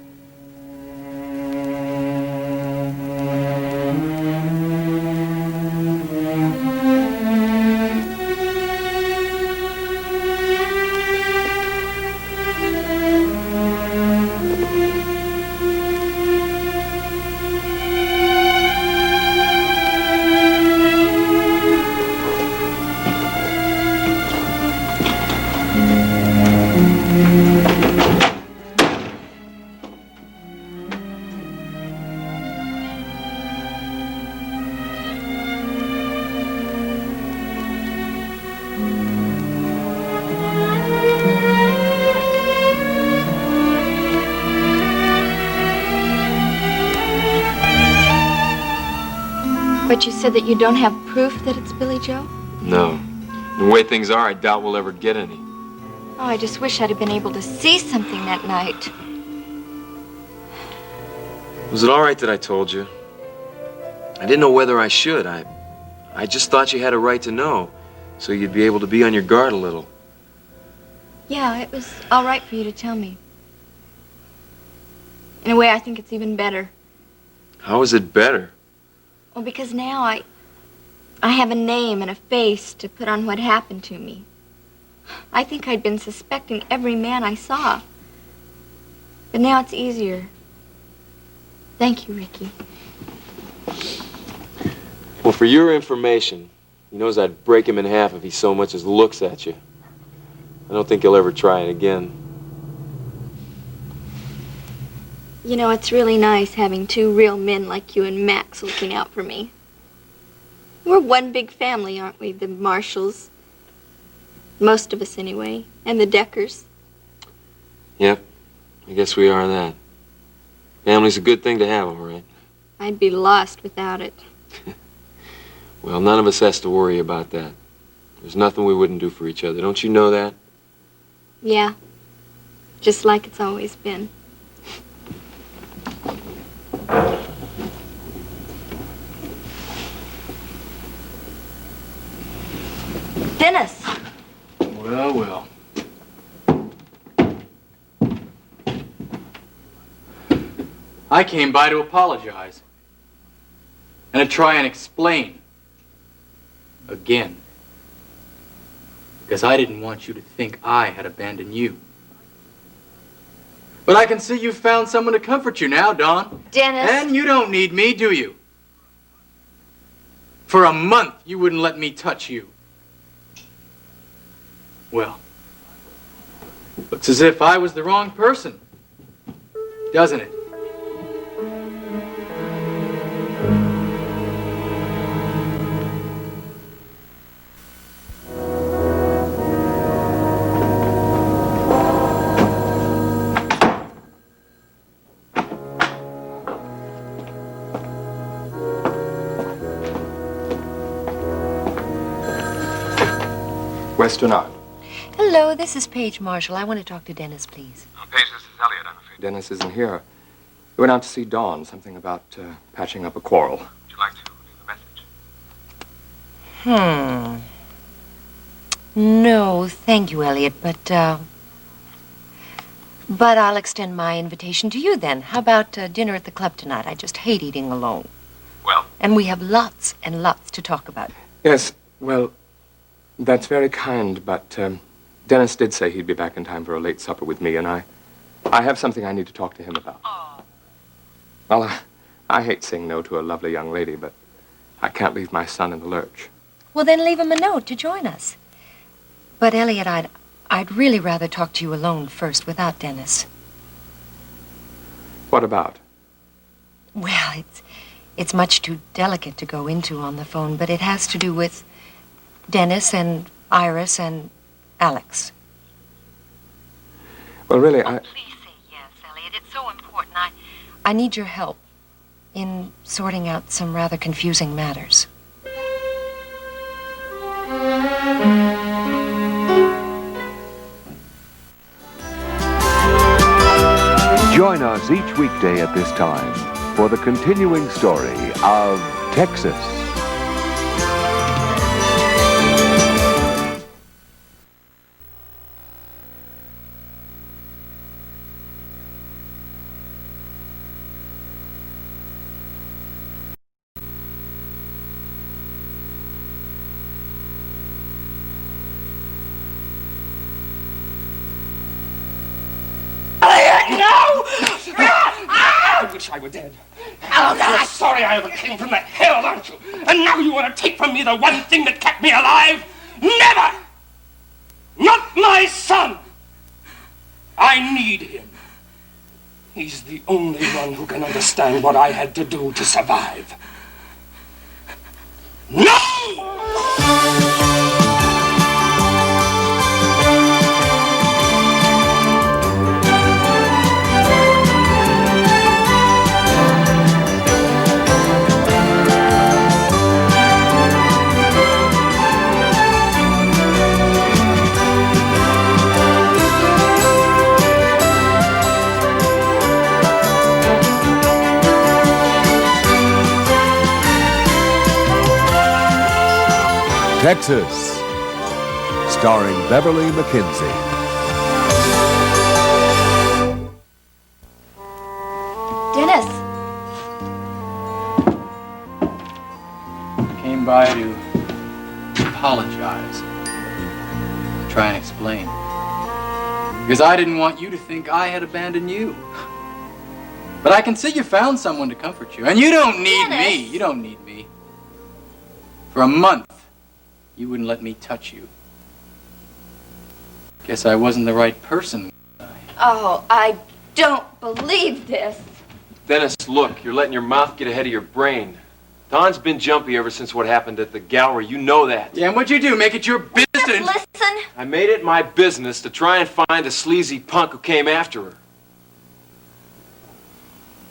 Speaker 14: But you said that you don't have proof that it's Billy Joe?
Speaker 13: No. The way things are, I doubt we'll ever get any.
Speaker 14: Oh, I just wish I'd have been able to see something that night.
Speaker 13: Was it all right that I told you? I didn't know whether I should. I just thought you had a right to know, so you'd be able to be on your guard a little.
Speaker 14: Yeah, it was all right for you to tell me. In a way, I think it's even better.
Speaker 13: How is it better?
Speaker 14: Well, because now I have a name and a face to put on what happened to me. I think I'd been suspecting every man I saw. But now it's easier. Thank you, Ricky.
Speaker 13: Well, for your information, he knows I'd break him in half if he so much as looks at you. I don't think he'll ever try it again.
Speaker 14: You know, it's really nice having two real men like you and Max looking out for me. We're one big family, aren't we? The Marshalls. Most of us, anyway. And the Deckers.
Speaker 13: Yep. I guess we are that. Family's a good thing to have, all right.
Speaker 14: I'd be lost without it.
Speaker 13: Well, none of us has to worry about that. There's nothing we wouldn't do for each other. Don't you know that?
Speaker 14: Yeah. Just like it's always been. Dennis!
Speaker 11: Well, well. I came by to apologize. and to try and explain. Again. Because I didn't want you to think I had abandoned you. But I can see you've found someone to comfort you now, Dawn.
Speaker 14: Dennis.
Speaker 11: And you don't need me, do you? For a month, you wouldn't let me touch you. Well, looks as if I was the wrong person, doesn't it?
Speaker 12: Western Art.
Speaker 4: Hello, this is Paige Marshall. I want to talk to Dennis, please.
Speaker 12: Paige, this is Elliot, I'm afraid. Dennis isn't here. He went out to see Dawn, something about patching up a quarrel. Would you like to leave a message?
Speaker 4: No, thank you, Elliot, but I'll extend my invitation to you then. How about dinner at the club tonight? I just hate eating alone.
Speaker 12: Well.
Speaker 4: And we have lots and lots to talk about.
Speaker 12: Yes, well, that's very kind, but Dennis did say he'd be back in time for a late supper with me, and I have something I need to talk to him about. Well, I hate saying no to a lovely young lady, but I can't leave my son in the lurch.
Speaker 4: Well, then leave him a note to join us. But, Elliot, I'd really rather talk to you alone first without Dennis.
Speaker 12: What about?
Speaker 4: Well, it's much too delicate to go into on the phone, but it has to do with Dennis and Iris and Alex.
Speaker 12: Well, really,
Speaker 4: Please say yes, Elliot. It's so important. I need your help in sorting out some rather confusing matters.
Speaker 2: Join us each weekday at this time for the continuing story of Texas.
Speaker 15: I wish I were dead. You're sorry I ever came from that hell, aren't you? And now you want to take from me the one thing that kept me alive? Never! Not my son! I need him. He's the only one who can understand what I had to do to survive. No!
Speaker 2: Texas, starring Beverly McKinsey.
Speaker 10: Dennis!
Speaker 11: Came by to apologize. Try and explain. Because I didn't want you to think I had abandoned you. But I can see you found someone to comfort you. And you don't need me. You don't need me. For a month, you wouldn't let me touch you. Guess I wasn't the right person.
Speaker 14: Oh, I don't believe this.
Speaker 13: Dennis, look, you're letting your mouth get ahead of your brain. Don's been jumpy ever since what happened at the gallery. You know that.
Speaker 11: Yeah, and what'd you do? Make it your business?
Speaker 14: Just listen.
Speaker 13: I made it my business to try and find a sleazy punk who came after her.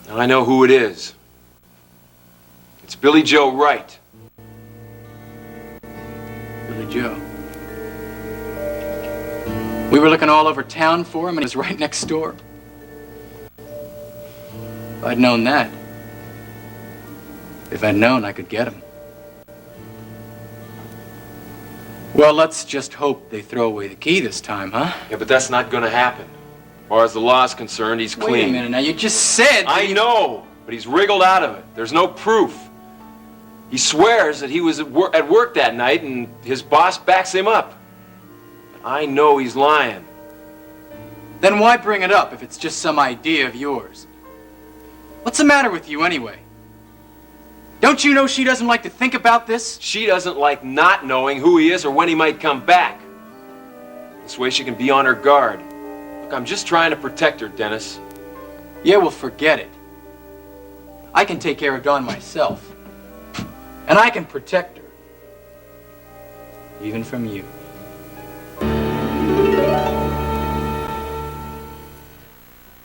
Speaker 13: Now I know who it is. It's Billy Joe Wright.
Speaker 11: Billy Joe. We were looking all over town for him, and he was right next door. If I'd known that, if I'd known I could get him. Well, let's just hope they throw away the key this time, huh?
Speaker 13: Yeah, but that's not gonna happen. As far as the law's concerned, he's clean.
Speaker 11: Wait a minute now, you just said...
Speaker 13: I know, but he's wriggled out of it. There's no proof. He swears that he was at work that night and his boss backs him up. But I know he's lying.
Speaker 11: Then why bring it up if it's just some idea of yours? What's the matter with you anyway? Don't you know she doesn't like to think about this?
Speaker 13: She doesn't like not knowing who he is or when he might come back. This way she can be on her guard. Look, I'm just trying to protect her, Dennis.
Speaker 11: Yeah, well, forget it. I can take care of Dawn myself. And I can protect her. Even from you.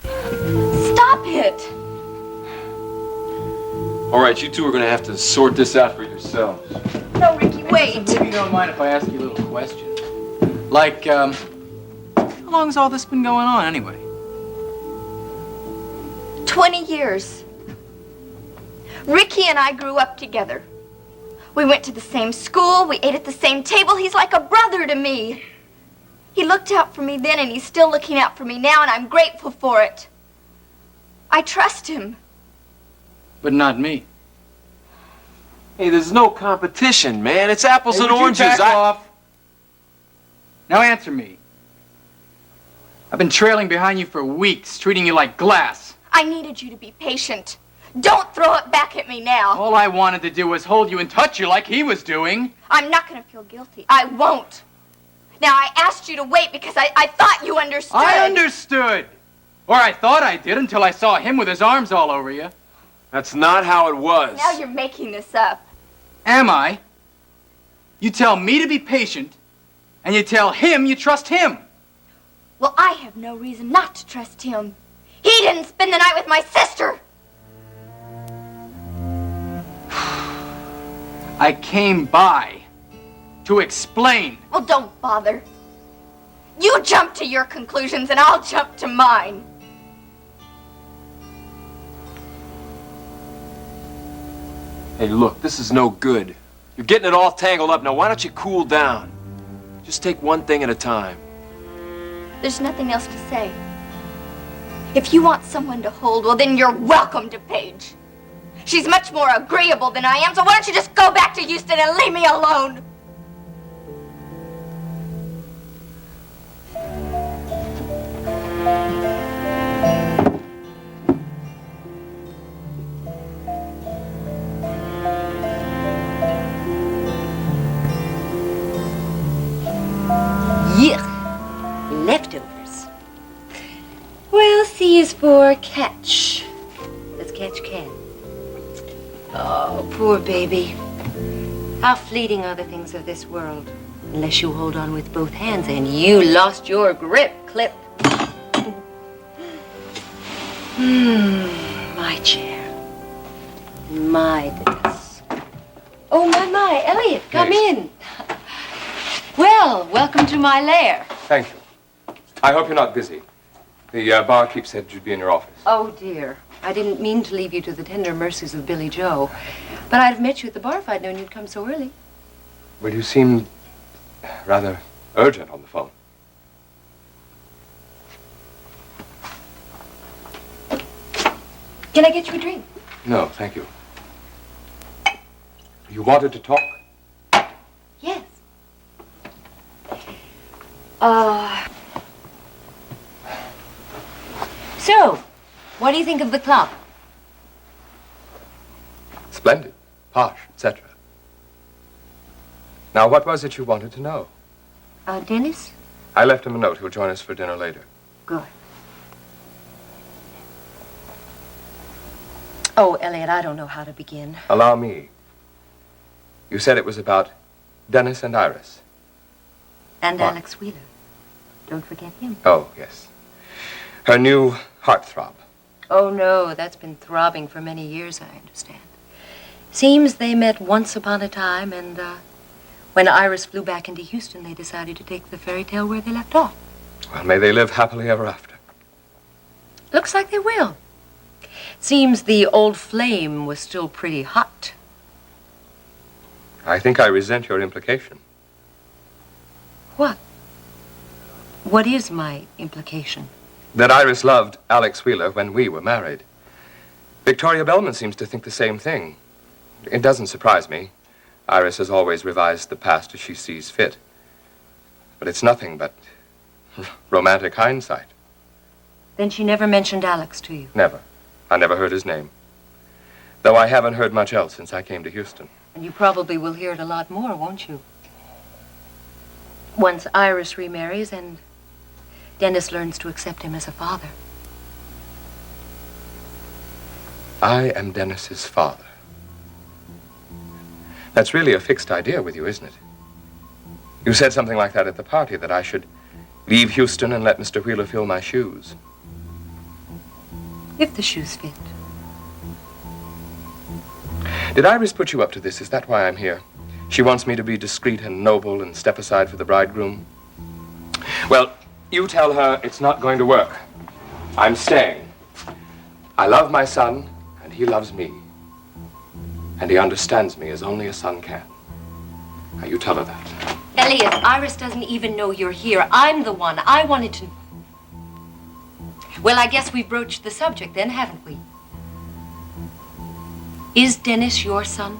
Speaker 14: Stop it!
Speaker 13: All right, you two are going to have to sort this out for yourselves.
Speaker 14: No, Ricky, wait.
Speaker 11: Maybe you don't mind if I ask you a little question. Like, how long has all this been going on anyway?
Speaker 14: 20 years. Ricky and I grew up together. We went to the same school, we ate at the same table. He's like a brother to me. He looked out for me then, and he's still looking out for me now, and I'm grateful for it. I trust him.
Speaker 11: But not me.
Speaker 13: Hey, there's no competition, man. It's apples
Speaker 11: Hey,
Speaker 13: and
Speaker 11: would you
Speaker 13: oranges.
Speaker 11: back off? Now answer me. I've been trailing behind you for weeks, treating you like glass.
Speaker 14: I needed you to be patient. Don't throw it back at me now.
Speaker 11: All I wanted to do was hold you and touch you like he was doing.
Speaker 14: I'm not going to feel guilty. I won't. Now, I asked you to wait because I thought you understood.
Speaker 11: I understood. Or I thought I did until I saw him with his arms all over you.
Speaker 13: That's not how it was.
Speaker 14: Now you're making this up.
Speaker 11: Am I? You tell me to be patient, and you tell him you trust him.
Speaker 14: Well, I have no reason not to trust him. He didn't spend the night with my sister.
Speaker 11: I came by to explain.
Speaker 14: Well, don't bother. You jump to your conclusions, and I'll jump to mine.
Speaker 13: Hey, look, this is no good. You're getting it all tangled up. Now, why don't you cool down? Just take one thing at a time.
Speaker 14: There's nothing else to say. If you want someone to hold, well, then you're welcome to Paige. She's much more agreeable than I am, so why don't you just go back to Houston and leave me alone?
Speaker 4: Yuck. Leftovers. Well, C is for catch. Let's catch Ken. Oh, poor baby. How fleeting are the things of this world. Unless you hold on with both hands, and you lost your grip, Clip. My chair. My desk. Oh, my, Elliot, come in. Well, welcome to my lair.
Speaker 12: Thank you. I hope you're not busy. The barkeep said you'd be in your office.
Speaker 4: Oh, dear. I didn't mean to leave you to the tender mercies of Billy Joe. But I'd have met you at the bar if I'd known you'd come so early.
Speaker 12: Well, you seemed rather urgent on the phone.
Speaker 4: Can I get you a drink?
Speaker 12: No, thank you. You wanted to talk?
Speaker 4: Yes. So, what do you think of the club?
Speaker 12: Splendid, posh, etc. Now, what was it you wanted to know?
Speaker 4: Dennis?
Speaker 12: I left him a note. He'll join us for dinner later.
Speaker 4: Good. Oh, Elliot, I don't know how to begin.
Speaker 12: Allow me. You said it was about Dennis and Iris.
Speaker 4: And
Speaker 12: What?
Speaker 4: Alex Wheeler. Don't forget him.
Speaker 12: Oh, yes. Her new heartthrob.
Speaker 4: Oh, no, that's been throbbing for many years, I understand. Seems they met once upon a time, and when Iris flew back into Houston, they decided to take the fairy tale where they left off.
Speaker 12: Well, may they live happily ever after.
Speaker 4: Looks like they will. Seems the old flame was still pretty hot.
Speaker 12: I think I resent your implication.
Speaker 4: What? What is my implication?
Speaker 12: That Iris loved Alex Wheeler when we were married. Victoria Bellman seems to think the same thing. It doesn't surprise me. Iris has always revised the past as she sees fit. But it's nothing but romantic hindsight.
Speaker 4: Then she never mentioned Alex to you?
Speaker 12: Never. I never heard his name. Though I haven't heard much else since I came to Houston.
Speaker 4: And you probably will hear it a lot more, won't you? Once Iris remarries and Dennis learns to accept him as a father.
Speaker 12: I am Dennis's father. That's really a fixed idea with you, isn't it? You said something like that at the party, that I should leave Houston and let Mr. Wheeler fill my shoes.
Speaker 4: If the shoes fit.
Speaker 12: Did Iris put you up to this? Is that why I'm here? She wants me to be discreet and noble and step aside for the bridegroom. Well, you tell her it's not going to work. I'm staying. I love my son, and he loves me. And he understands me as only a son can. Now, you tell her that.
Speaker 4: Elliot, Iris doesn't even know you're here. I'm the one. I wanted to... Well, I guess we've broached the subject then, haven't we? Is Dennis your son?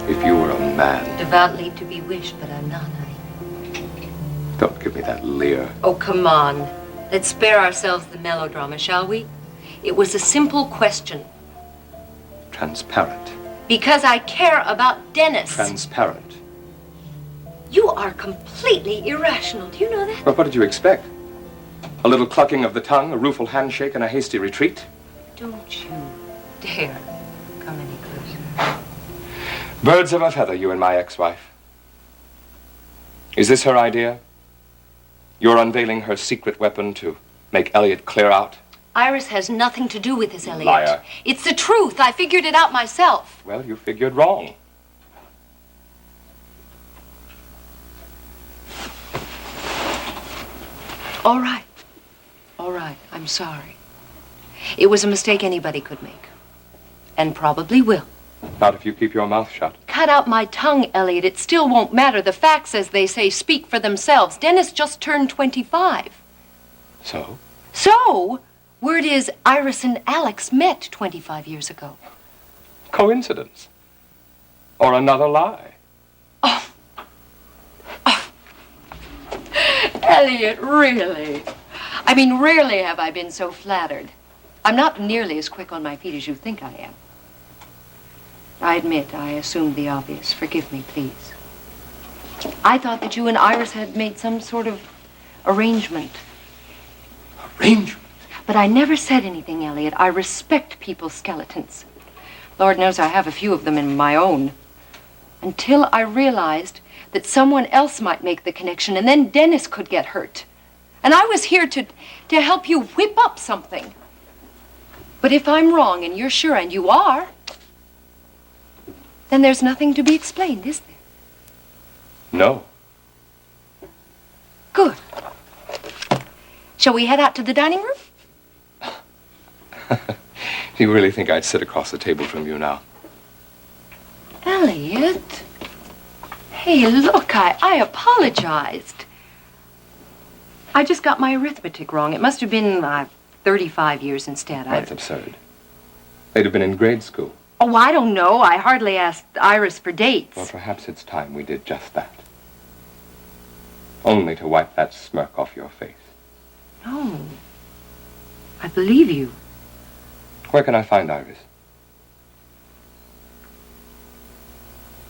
Speaker 12: If you were a man...
Speaker 4: Devoutly to be wished, but I'm not, honey.
Speaker 12: Don't give me that leer.
Speaker 4: Oh, come on. Let's spare ourselves the melodrama, shall we? It was a simple question.
Speaker 12: Transparent.
Speaker 4: Because I care about Dennis.
Speaker 12: Transparent.
Speaker 4: You are completely irrational. Do you know that?
Speaker 12: Well, what did you expect? A little clucking of the tongue, a rueful handshake, and a hasty retreat?
Speaker 4: Don't you dare come any closer.
Speaker 12: Birds of a feather, you and my ex-wife. Is this her idea? You're unveiling her secret weapon to make Elliot clear out?
Speaker 4: Iris has nothing to do with this, Elliot.
Speaker 12: Liar.
Speaker 4: It's the truth. I figured it out myself.
Speaker 12: Well, you figured wrong.
Speaker 4: All right. All right. I'm sorry. It was a mistake anybody could make. And probably will.
Speaker 12: Not if you keep your mouth shut.
Speaker 4: Cut out my tongue, Elliot. It still won't matter. The facts, as they say, speak for themselves. Dennis just turned 25.
Speaker 12: So?
Speaker 4: So, word is Iris and Alex met 25 years ago.
Speaker 12: Coincidence. Or another lie.
Speaker 4: Elliot, really? I mean, rarely have I been so flattered. I'm not nearly as quick on my feet as you think I am. I admit I assumed the obvious. Forgive me, please. I thought that you and Iris had made some sort of arrangement.
Speaker 12: Arrangement?
Speaker 4: But I never said anything, Elliot. I respect people's skeletons. Lord knows I have a few of them in my own. Until I realized that someone else might make the connection, and then Dennis could get hurt. And I was here to help you whip up something. But if I'm wrong, and you're sure, and you are, then there's nothing to be explained, is there?
Speaker 12: No.
Speaker 4: Good. Shall we head out to the dining room?
Speaker 12: Do you really think I'd sit across the table from you now?
Speaker 4: Elliot. Hey, look, I apologized. I just got my arithmetic wrong. It must have been 35 years instead.
Speaker 12: That's absurd. They'd have been in grade school.
Speaker 4: Oh, I don't know. I hardly asked Iris for dates.
Speaker 12: Well, perhaps it's time we did just that. Only to wipe that smirk off your face.
Speaker 4: No. I believe you.
Speaker 12: Where can I find Iris?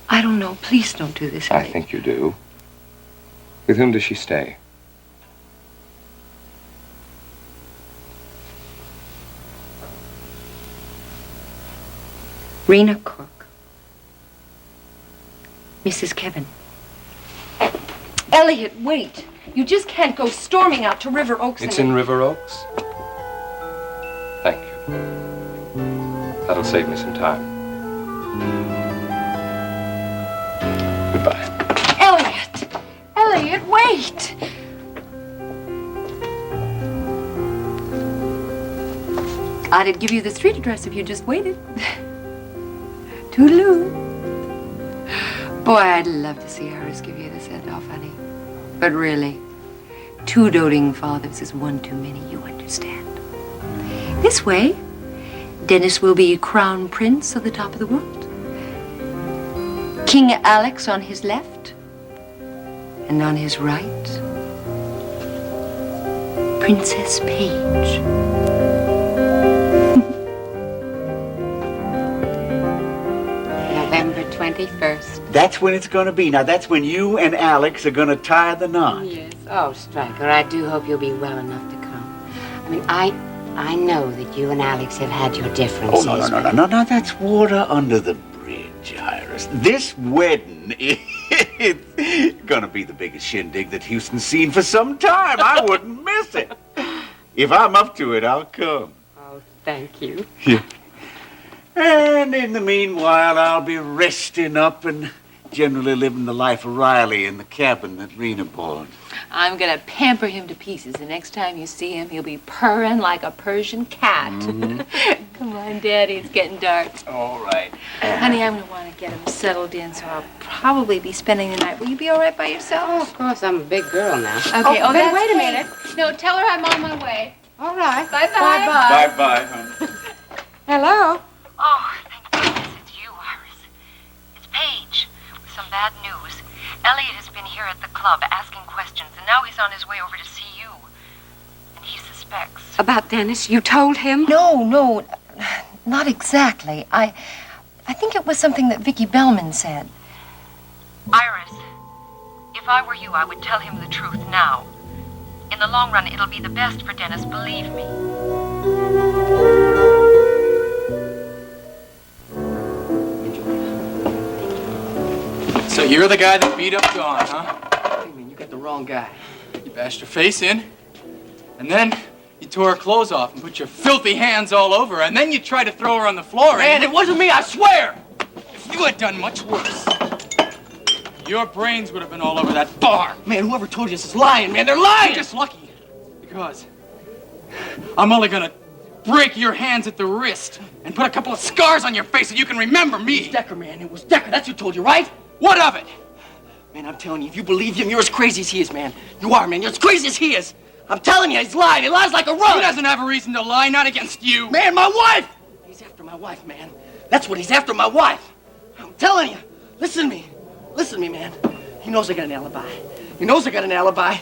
Speaker 4: I don't know. Please don't do this, Elliot.
Speaker 12: I think you do. With whom does she stay?
Speaker 4: Rena Cook. Mrs. Kevin. Elliot, wait. You just can't go storming out to River Oaks.
Speaker 12: It's in River Oaks? Thank you. That'll save me some time. Goodbye.
Speaker 4: Elliot! Elliot, wait! I'd give you the street address if you just waited. Toodaloo. Boy, I'd love to see Iris give you the send-off, honey. But really,
Speaker 16: 2 doting fathers is one too many, you understand. This way, Dennis will be crown prince of the top of the world. King Alex on his left, and on his right, Princess Paige.
Speaker 17: November 21st.
Speaker 18: That's when it's going to be. Now, that's when you and Alex are going to tie the knot.
Speaker 17: Yes. Oh, Stryker, I do hope you'll be well enough to come. I mean, I know that you and Alex have had your differences.
Speaker 18: Oh, no. That's water under the bridge, Iris. This wedding is going to be the biggest shindig that Houston's seen for some time. I wouldn't miss it. If I'm up to it, I'll come.
Speaker 17: Oh, thank you.
Speaker 18: Yeah. And in the meanwhile, I'll be resting up and generally living the life of Riley in the cabin that Rena bought.
Speaker 16: I'm gonna pamper him to pieces. The next time you see him, he'll be purring like a Persian cat.
Speaker 18: Mm-hmm.
Speaker 16: Come on, Daddy, it's getting dark.
Speaker 18: All right.
Speaker 16: Honey, I'm gonna want to get him settled in, so I'll probably be spending the night. Will you be all right by yourself?
Speaker 17: Oh, of course, I'm a big girl now.
Speaker 16: Okay,
Speaker 17: but
Speaker 16: that's
Speaker 17: wait a
Speaker 16: great.
Speaker 17: minute.
Speaker 16: No, tell her I'm on my way.
Speaker 17: All right.
Speaker 16: Bye-bye.
Speaker 18: Bye-bye, honey.
Speaker 17: Hello?
Speaker 19: Oh, thank goodness it's you, Iris. It's Paige with some bad news. Elliot has been here at the club asking questions, and now he's on his way over to see you. And he suspects.
Speaker 17: About Dennis? You told him?
Speaker 4: No, not exactly. I think it was something that Vicki Bellman said.
Speaker 19: Iris, if I were you, I would tell him the truth now. In the long run, it'll be the best for Dennis, believe me.
Speaker 11: So you're the guy that beat up Dawn, huh?
Speaker 8: Hey, man, you got the wrong guy.
Speaker 11: You bashed her face in, and then you tore her clothes off and put your filthy hands all over her, and then you tried to throw her on the floor.
Speaker 8: Man, it wasn't me, I swear!
Speaker 11: If you had done much worse, your brains would have been all over that bar.
Speaker 8: Man, whoever told you this is lying, man. They're lying!
Speaker 11: You're just lucky, because I'm only gonna break your hands at the wrist and put a couple of scars on your face so you can remember me.
Speaker 8: It was Decker, man. It was Decker. That's who told you, right?
Speaker 11: What of it?
Speaker 8: Man, I'm telling you, if you believe him, you're as crazy as he is, man. You are, man. You're as crazy as he is. I'm telling you, he's lying. He lies like a rug.
Speaker 11: He doesn't have a reason to lie, not against you.
Speaker 8: Man, my wife! He's after my wife, man. That's what he's after, my wife. I'm telling you. Listen to me. Listen to me, man. He knows I got an alibi. He knows I got an alibi.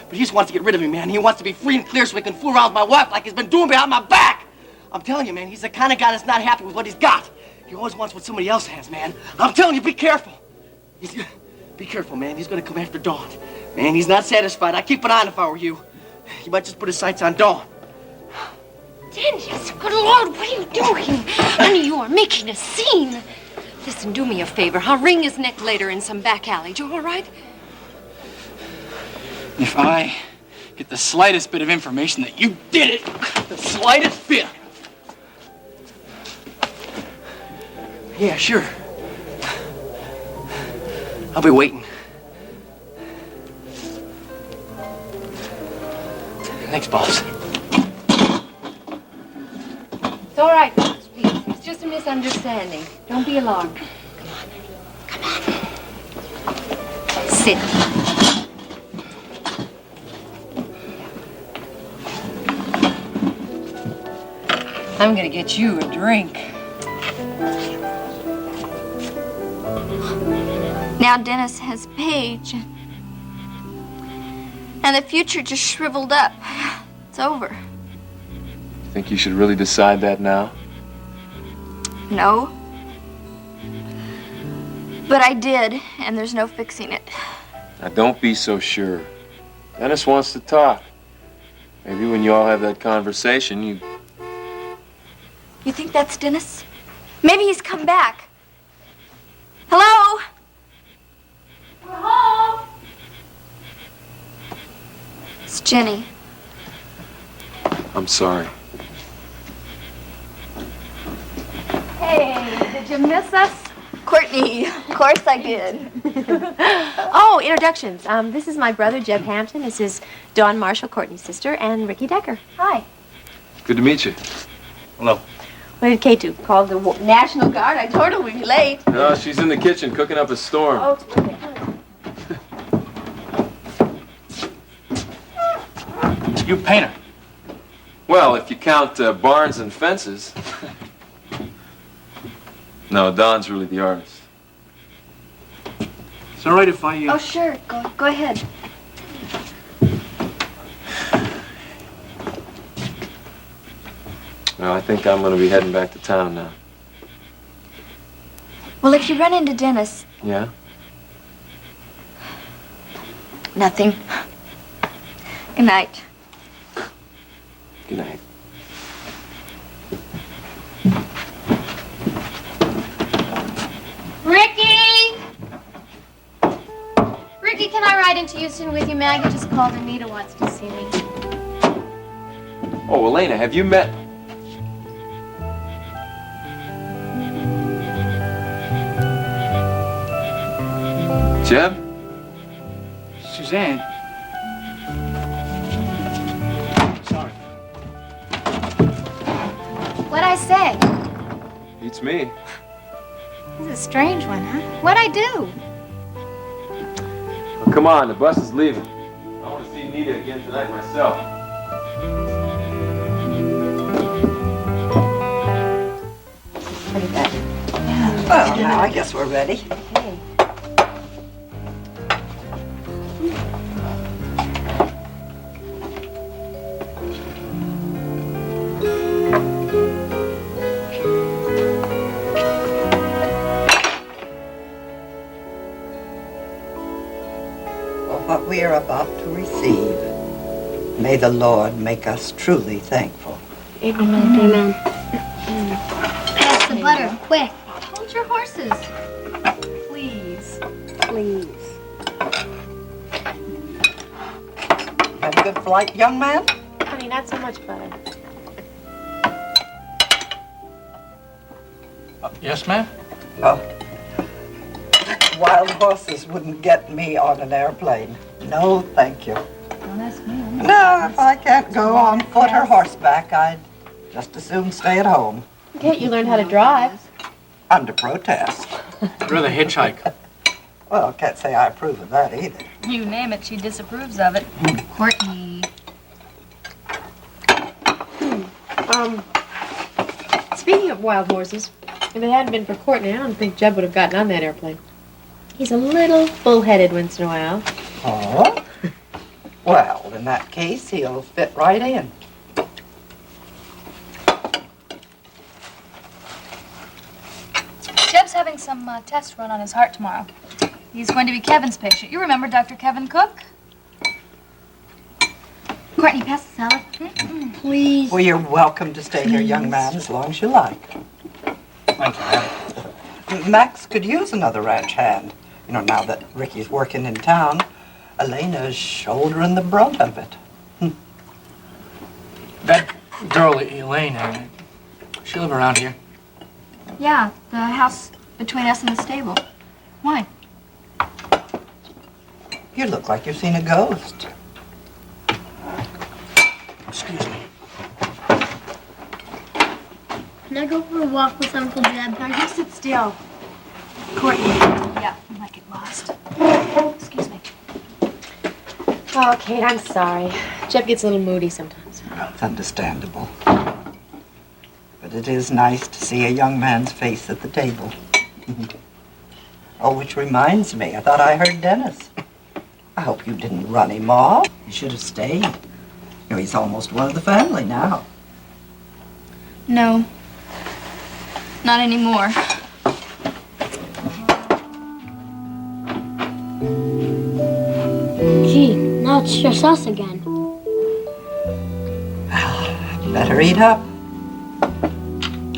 Speaker 8: But he just wants to get rid of me, man. He wants to be free and clear so he can fool around with my wife like he's been doing behind my back. I'm telling you, man, he's the kind of guy that's not happy with what he's got. He always wants what somebody else has, man. I'm telling you, be careful. Be careful, man. He's gonna come after Dawn. Man, he's not satisfied. I'd keep an eye on if I were you. He might just put his sights on Dawn.
Speaker 20: Dennis, good Lord, what are you doing? Honey, you are making a scene. Listen, do me a favor. I'll wring his neck later in some back alley. You all right?
Speaker 11: If I get the slightest bit of information that you did it, the slightest bit.
Speaker 8: Yeah, sure. I'll be waiting. Thanks, boss.
Speaker 16: It's all right, boss, please. It's just a misunderstanding. Don't be alarmed.
Speaker 20: Come on. Sit.
Speaker 16: I'm gonna get you a drink.
Speaker 14: Now Dennis has Paige. And the future just shriveled up. It's over.
Speaker 13: Think you should really decide that now?
Speaker 14: No. But I did, and there's no fixing it.
Speaker 13: Now, don't be so sure. Dennis wants to talk. Maybe when you all have that conversation, you...
Speaker 14: You think that's Dennis? Maybe he's come back. Hello? We're home. It's Jenny.
Speaker 13: I'm sorry.
Speaker 10: Hey, did you miss us?
Speaker 14: Courtney, of course I did.
Speaker 21: Oh, introductions. This is my brother, Jeb Hampton. This is Dawn Marshall, Courtney's sister, and Ricky Decker. Hi.
Speaker 13: Good to meet you.
Speaker 18: Hello.
Speaker 21: What did Kate do? Call the National Guard? I told her we'd be late.
Speaker 13: No, she's in the kitchen cooking up a storm.
Speaker 21: Oh, okay.
Speaker 11: You painter.
Speaker 13: Well, if you count barns and fences. No, Don's really the artist.
Speaker 11: It's all right if I...
Speaker 10: Oh, sure. Go ahead.
Speaker 13: Well, I think I'm going to be heading back to town now.
Speaker 14: Well, if you run into Dennis...
Speaker 13: Yeah?
Speaker 14: Nothing. Good night.
Speaker 13: Good night.
Speaker 10: Ricky! Ricky, can I ride into Houston with you? Maggie just called and Nita wants to see me.
Speaker 13: Oh, Elena, have you met... Jeb?
Speaker 11: Suzanne. Sorry.
Speaker 10: What'd I say?
Speaker 13: Beats me.
Speaker 10: This is a strange one, huh? What'd I do?
Speaker 13: Well, come on, the bus is leaving. I want to see Nita again tonight myself.
Speaker 4: Pretty good.
Speaker 7: Well, now I guess we're ready.
Speaker 4: Okay.
Speaker 7: For what we are about to receive, may the Lord make us truly thankful.
Speaker 10: Amen. Amen. Pass the butter, quick. Hold your horses. Please.
Speaker 4: Please.
Speaker 7: Had a good flight, young man?
Speaker 21: Honey, not so much butter.
Speaker 11: Yes, ma'am?
Speaker 7: Oh. Wild horses wouldn't get me on an airplane. No, thank you.
Speaker 10: Don't ask me.
Speaker 7: No, if I can't go on foot or horseback, I'd just as soon stay at home.
Speaker 21: Can't you learn how to drive?
Speaker 7: Under protest.
Speaker 11: I'd rather hitchhike.
Speaker 7: Well, can't say I approve of that either.
Speaker 10: You name it, she disapproves of it. Courtney.
Speaker 21: Speaking of wild horses, if it hadn't been for Courtney, I don't think Jeb would have gotten on that airplane. He's a little bullheaded once in a while.
Speaker 7: Oh? Well, in that case, he'll fit right in.
Speaker 10: Jeb's having some tests run on his heart tomorrow. He's going to be Kevin's patient. You remember Dr. Kevin Cook? Courtney, pass the salad. Please.
Speaker 7: Well, you're welcome to stay here, young man, as long as you like.
Speaker 11: Thank you.
Speaker 7: Max could use another ranch hand. You know, now that Ricky's working in town, Elena's shouldering the brunt of it.
Speaker 11: That girl, Elaine, she live around here?
Speaker 10: Yeah, the house between us and the stable. Why?
Speaker 7: You look like you've seen a ghost.
Speaker 11: Excuse me.
Speaker 10: Can I go for a walk with Uncle Jeb?
Speaker 21: Now, you sit still.
Speaker 10: Courtney. Yeah, you might get lost. Excuse me.
Speaker 21: Oh, Kate, I'm sorry. Jeb gets a little moody sometimes.
Speaker 7: Well, it's understandable. But it is nice to see a young man's face at the table. Oh, which reminds me, I thought I heard Dennis. I hope you didn't run him off. You should have stayed. You know, he's almost one of the family now.
Speaker 10: No. Not anymore.
Speaker 22: Gee, now it's just us again.
Speaker 7: Better eat up.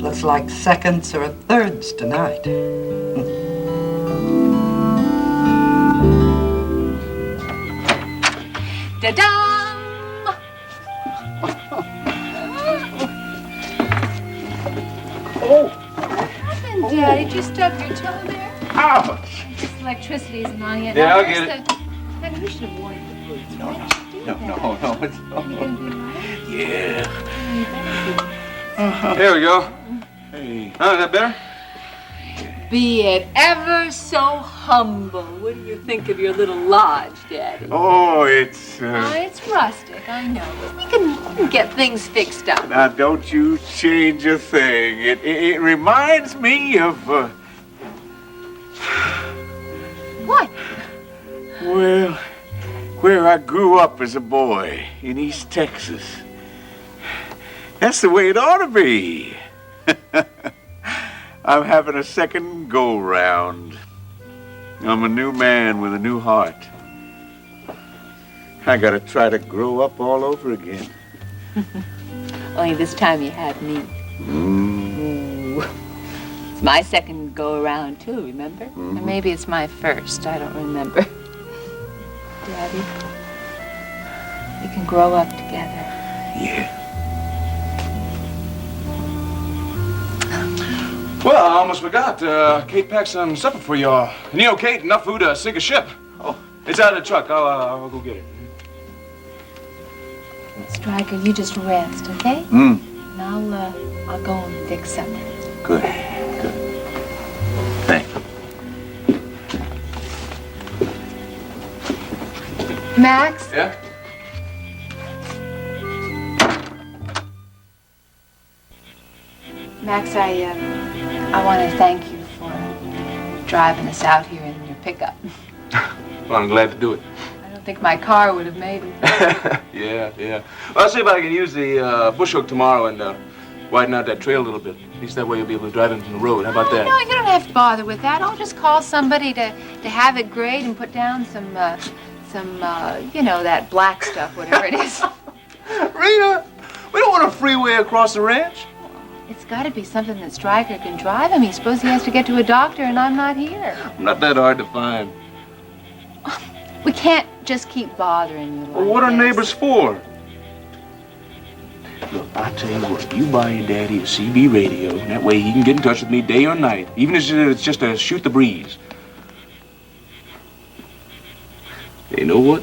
Speaker 7: Looks like seconds or thirds tonight.
Speaker 5: Da-dum!
Speaker 7: Oh!
Speaker 10: What happened, Dad? Did you stub your toe there?
Speaker 7: Ouch!
Speaker 10: This electricity isn't on yet.
Speaker 13: Yeah,
Speaker 10: Now,
Speaker 13: I'll
Speaker 10: where's
Speaker 13: get it.
Speaker 10: Maybe we should have worn the boots.
Speaker 7: No, it's not. Yeah.
Speaker 13: There we go.
Speaker 7: Hey.
Speaker 13: Oh, is that better?
Speaker 16: Be it ever so humble. What do you think of your little lodge, Daddy?
Speaker 18: Oh, it's...
Speaker 16: Oh, it's rustic, I know. We can get things fixed up.
Speaker 18: Now, don't you change a thing. It reminds me of...
Speaker 16: What?
Speaker 18: Well, where I grew up as a boy in East Texas. That's the way it ought to be. I'm having a second go-round. I'm a new man with a new heart. I gotta try to grow up all over again.
Speaker 16: Only this time you have me. Ooh. It's my second go-around, too, remember? Or maybe it's my first. I don't remember. Daddy, we can grow up together.
Speaker 18: Yeah.
Speaker 3: Well, I almost forgot. Kate packed some supper for y'all. And you know, Kate, enough food to sink a ship. Oh, it's out of the truck. I'll go get it.
Speaker 16: Stryker, you just rest, okay?
Speaker 18: Mm.
Speaker 16: And I'll go and fix something.
Speaker 18: Good. Good. Thank you.
Speaker 16: Max?
Speaker 3: Yeah?
Speaker 16: Max, I want to thank you for driving us out here in your pickup.
Speaker 3: Well, I'm glad to do it.
Speaker 16: I don't think my car would have made it.
Speaker 3: Yeah. Well, I'll see if I can use the bush hook tomorrow and widen out that trail a little bit. At least that way you'll be able to drive in from the road. How about that?
Speaker 16: No, you don't have to bother with that. I'll just call somebody to have it grade and put down some, you know, that black stuff, whatever it is.
Speaker 3: Rita, we don't want a freeway across the ranch.
Speaker 16: It's got to be something that Stryker can drive. I mean, suppose he has to get to a doctor and I'm not here.
Speaker 3: I'm not that hard to find.
Speaker 16: We can't just keep bothering you like
Speaker 3: Well, what are
Speaker 16: this.
Speaker 3: neighbors for? Look, I'll tell you what, you buy your daddy a CB radio, and that way he can get in touch with me day or night, even if it's just to shoot the breeze. You know what?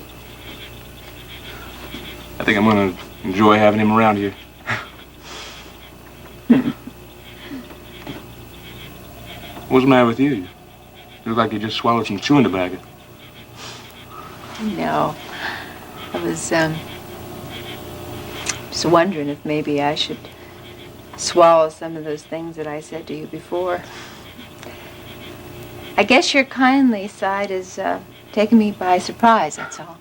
Speaker 3: I think I'm gonna enjoy having him around here. What's the matter with you? You look like you just swallowed some chewing tobacco.
Speaker 16: No. I was, just wondering if maybe I should swallow some of those things that I said to you before. I guess your kindly side is, taking me by surprise, that's all.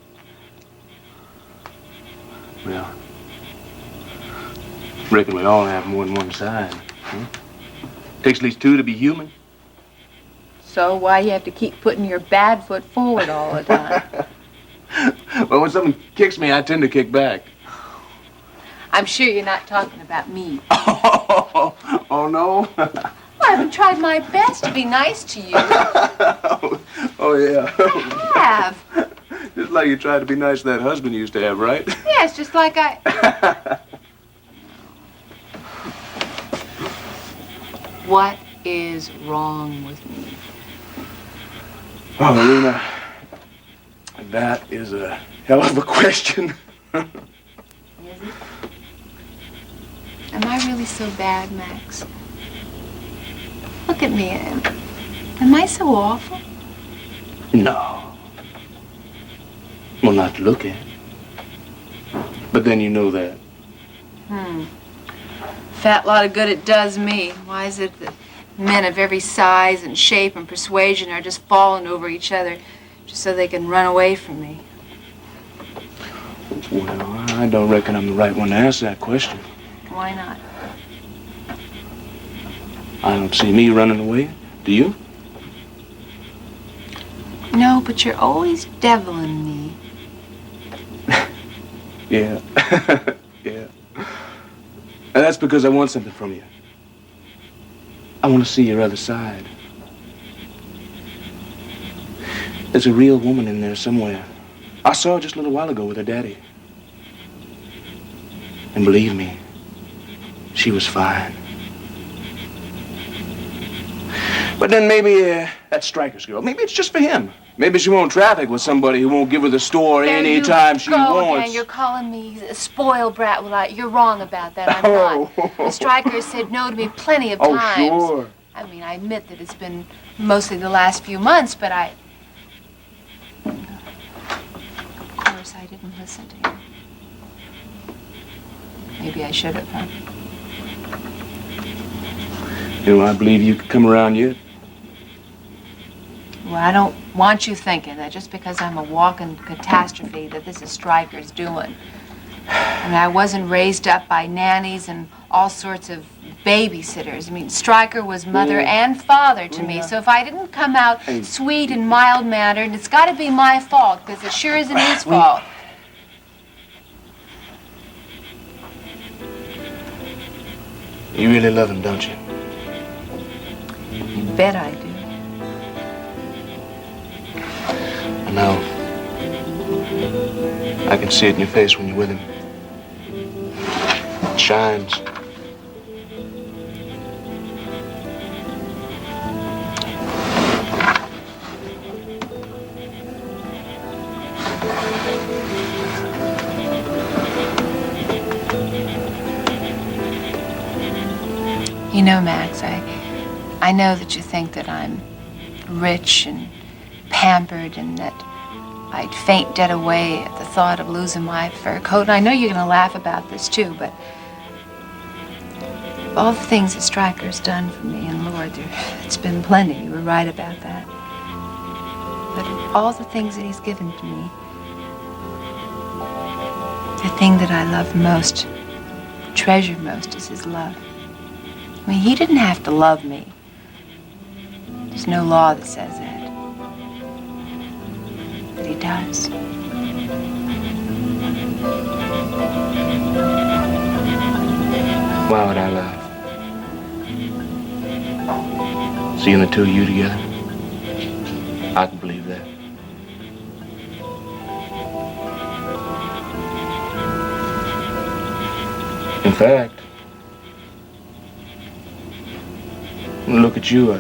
Speaker 3: Well, reckon we all have more than one side. Huh? Takes at least two to be human.
Speaker 16: So why you have to keep putting your bad foot forward all the time?
Speaker 3: Well, when someone kicks me, I tend to kick back.
Speaker 16: I'm sure you're not talking about me.
Speaker 3: Oh, no?
Speaker 16: Well, I haven't tried my best to be nice to you.
Speaker 3: Oh, yeah.
Speaker 16: I have.
Speaker 3: Just like you tried to be nice to that husband you used to have, right?
Speaker 16: Yes, just like I... What is wrong with me?
Speaker 3: Oh, Lena, that is a hell of a question.
Speaker 16: Is it? Am I really so bad, Max? Look at me. Am I so awful?
Speaker 3: No. Well, not to look at. But then you know that.
Speaker 16: Fat lot of good it does me. Why is it that men of every size and shape and persuasion are just falling over each other just so they can run away from me?
Speaker 3: Well, I don't reckon I'm the right one to answer that question.
Speaker 16: Why not?
Speaker 3: I don't see me running away. Do you?
Speaker 16: No, but you're always deviling me.
Speaker 3: Yeah. Yeah. And that's because I want something from you. I want to see your other side. There's a real woman in there somewhere. I saw her just a little while ago with her daddy. And believe me, she was fine. But then maybe that Stryker's girl, maybe it's just for him. Maybe she won't traffic with somebody who won't give her the store any time she wants.
Speaker 16: And you're calling me a spoiled brat. Well, you're wrong about that. I'm not. Stryker has said no to me plenty of times.
Speaker 3: Oh, sure.
Speaker 16: I mean, I admit that it's been mostly the last few months, but of course, I didn't listen to you. Maybe I should have, huh?
Speaker 3: You know, I believe you could come around yet.
Speaker 16: Well, I don't want you thinking that just because I'm a walking catastrophe that this is Stryker's doing. I mean, I wasn't raised up by nannies and all sorts of babysitters. I mean, Stryker was mother and father to me, so if I didn't come out sweet and mild-mannered, it's got to be my fault, because it sure isn't his fault.
Speaker 3: You really love him, don't you?
Speaker 16: You bet I do.
Speaker 3: I know. I can see it in your face when you're with him. It shines.
Speaker 16: You know, Max, I know that you think that I'm rich and pampered and that I'd faint dead away at the thought of losing my fur coat. And I know you're going to laugh about this, too, but all the things that Stryker's done for me, and Lord, it's been plenty. You were right about that. But all the things that he's given to me, the thing that I love most, treasure most, is his love. I mean, he didn't have to love me. There's no law that says that. But he does.
Speaker 3: Why would I lie? Seeing the two of you together, I can believe that. In fact, when I look at you,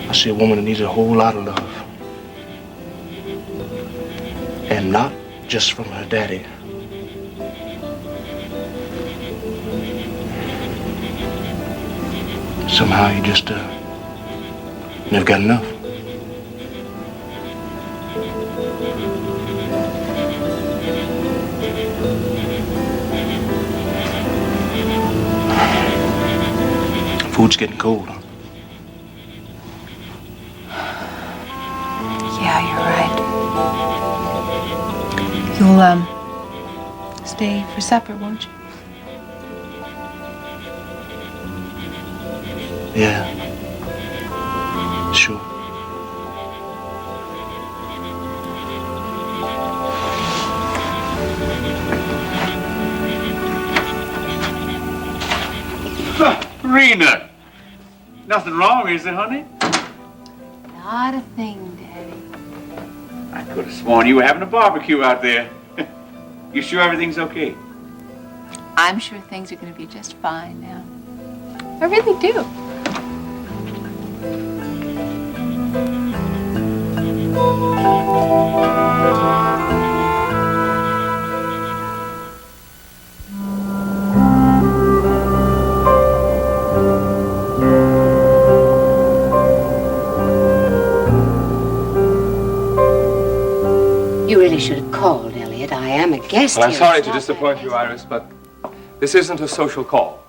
Speaker 3: I see a woman that needs a whole lot of love. And not just from her daddy. Somehow you just never got enough. Food's getting cold, huh?
Speaker 16: Yeah, you're right. You'll, stay for supper, won't you?
Speaker 3: Yeah. Sure.
Speaker 18: Rena! Nothing wrong, is there, honey?
Speaker 16: Not a thing, Daddy.
Speaker 18: I could have sworn you were having a barbecue out there. You sure everything's okay?
Speaker 16: I'm sure things are going to be just fine now. I really do.
Speaker 17: You really should have called, Elliot. I am a guest
Speaker 12: Well, I'm
Speaker 17: here.
Speaker 12: sorry
Speaker 17: It's
Speaker 12: to
Speaker 17: not
Speaker 12: disappoint you, Iris, but this isn't a social call.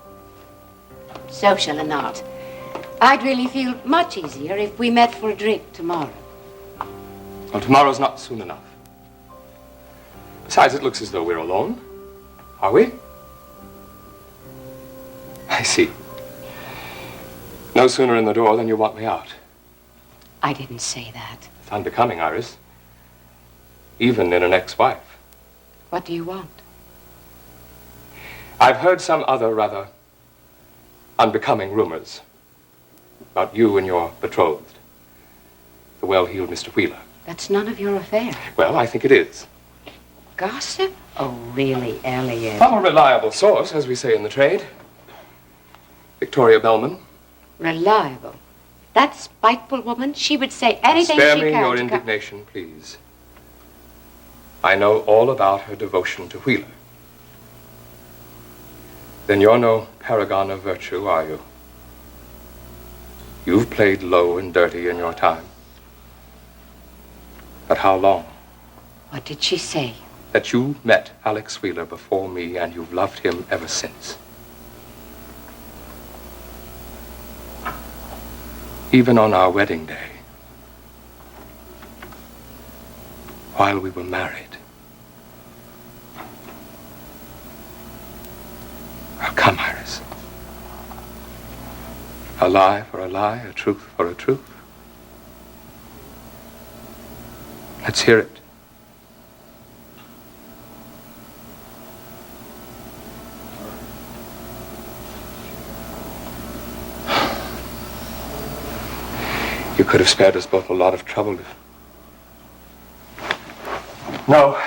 Speaker 17: social or not. I'd really feel much easier if we met for a drink tomorrow.
Speaker 12: Well, tomorrow's not soon enough. Besides, it looks as though we're alone. Are we? I see. No sooner in the door than you want me out.
Speaker 17: I didn't say that.
Speaker 12: It's unbecoming, Iris. Even in an ex-wife.
Speaker 17: What do you want?
Speaker 12: I've heard some other rather unbecoming rumors about you and your betrothed, the well-heeled Mr. Wheeler.
Speaker 17: That's none of your affair.
Speaker 12: Well, I think it is.
Speaker 17: Gossip? Oh, really, Elliot?
Speaker 12: From a reliable source, as we say in the trade. Victoria Bellman.
Speaker 17: Reliable. That spiteful woman, she would say anything
Speaker 12: Spare
Speaker 17: she
Speaker 12: me
Speaker 17: can
Speaker 12: your
Speaker 17: to
Speaker 12: indignation, please. I know all about her devotion to Wheeler. Then you're no paragon of virtue, are you? You've played low and dirty in your time. But how long?
Speaker 17: What did she say?
Speaker 12: That you met Alex Wheeler before me and you've loved him ever since. Even on our wedding day, while we were married. Oh, come, Iris. A lie for a lie, a truth for a truth. Let's hear it. You could have spared us both a lot of trouble. No.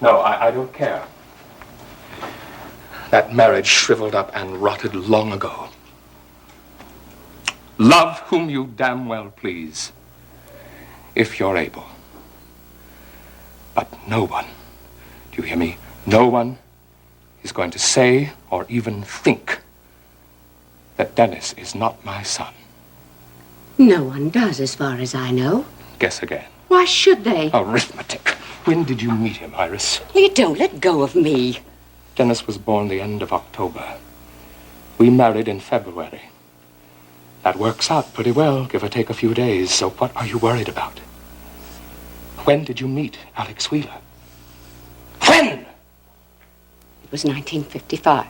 Speaker 12: No, I don't care. That marriage shriveled up and rotted long ago. Love whom you damn well please, if you're able. But no one, do you hear me? No one is going to say or even think that Dennis is not my son.
Speaker 17: No one does, as far as I know.
Speaker 12: Guess again.
Speaker 17: Why should they?
Speaker 12: Arithmetic. When did you meet him, Iris?
Speaker 17: You don't let go of me.
Speaker 12: Dennis was born the end of October. We married in February. That works out pretty well, give or take a few days. So what are you worried about? When did you meet Alex Wheeler? When?
Speaker 17: It was 1955.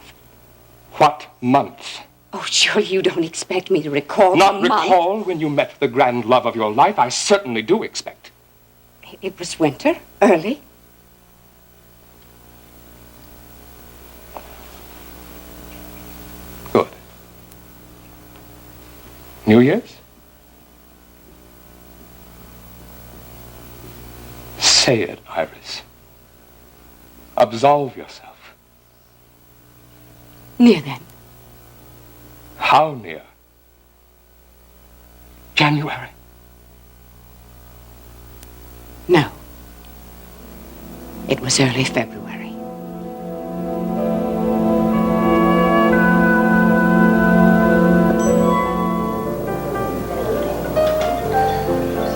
Speaker 12: What month?
Speaker 17: Oh, surely you don't expect me to recall
Speaker 12: Not
Speaker 17: the month.
Speaker 12: recall when you met the grand love of your life? I certainly do expect.
Speaker 17: It was winter, early.
Speaker 12: Good. New Year's? Say it, Iris. Absolve yourself.
Speaker 17: Near then.
Speaker 12: How near? January?
Speaker 17: No. It was early February.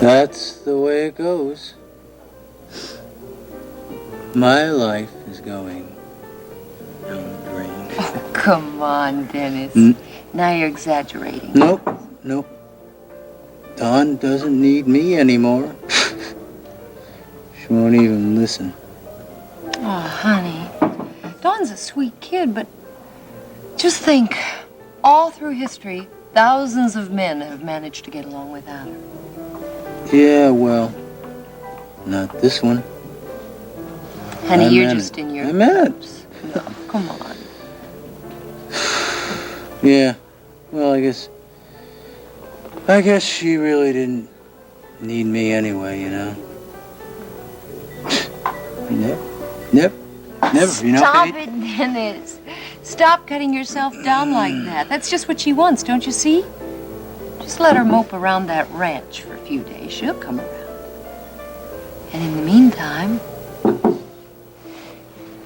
Speaker 11: That's the way it goes. My life is going down the drain.
Speaker 16: Oh, come on, Dennis. Now you're exaggerating.
Speaker 11: Nope. Dawn doesn't need me anymore. She won't even listen.
Speaker 16: Oh, honey. Dawn's a sweet kid, but just think, all through history, thousands of men have managed to get along without her.
Speaker 11: Yeah, well, not this one.
Speaker 16: Honey,
Speaker 11: I
Speaker 16: you're
Speaker 11: meant
Speaker 16: just
Speaker 11: it.
Speaker 16: in your...
Speaker 11: I meant it.
Speaker 16: No, come on.
Speaker 11: Yeah, well, I guess she really didn't need me anyway, you know. Never, you know.
Speaker 16: Stop it, Dennis. Stop cutting yourself down like that. That's just what she wants, don't you see? Just let her mope around that ranch for a few days. She'll come around. And in the meantime,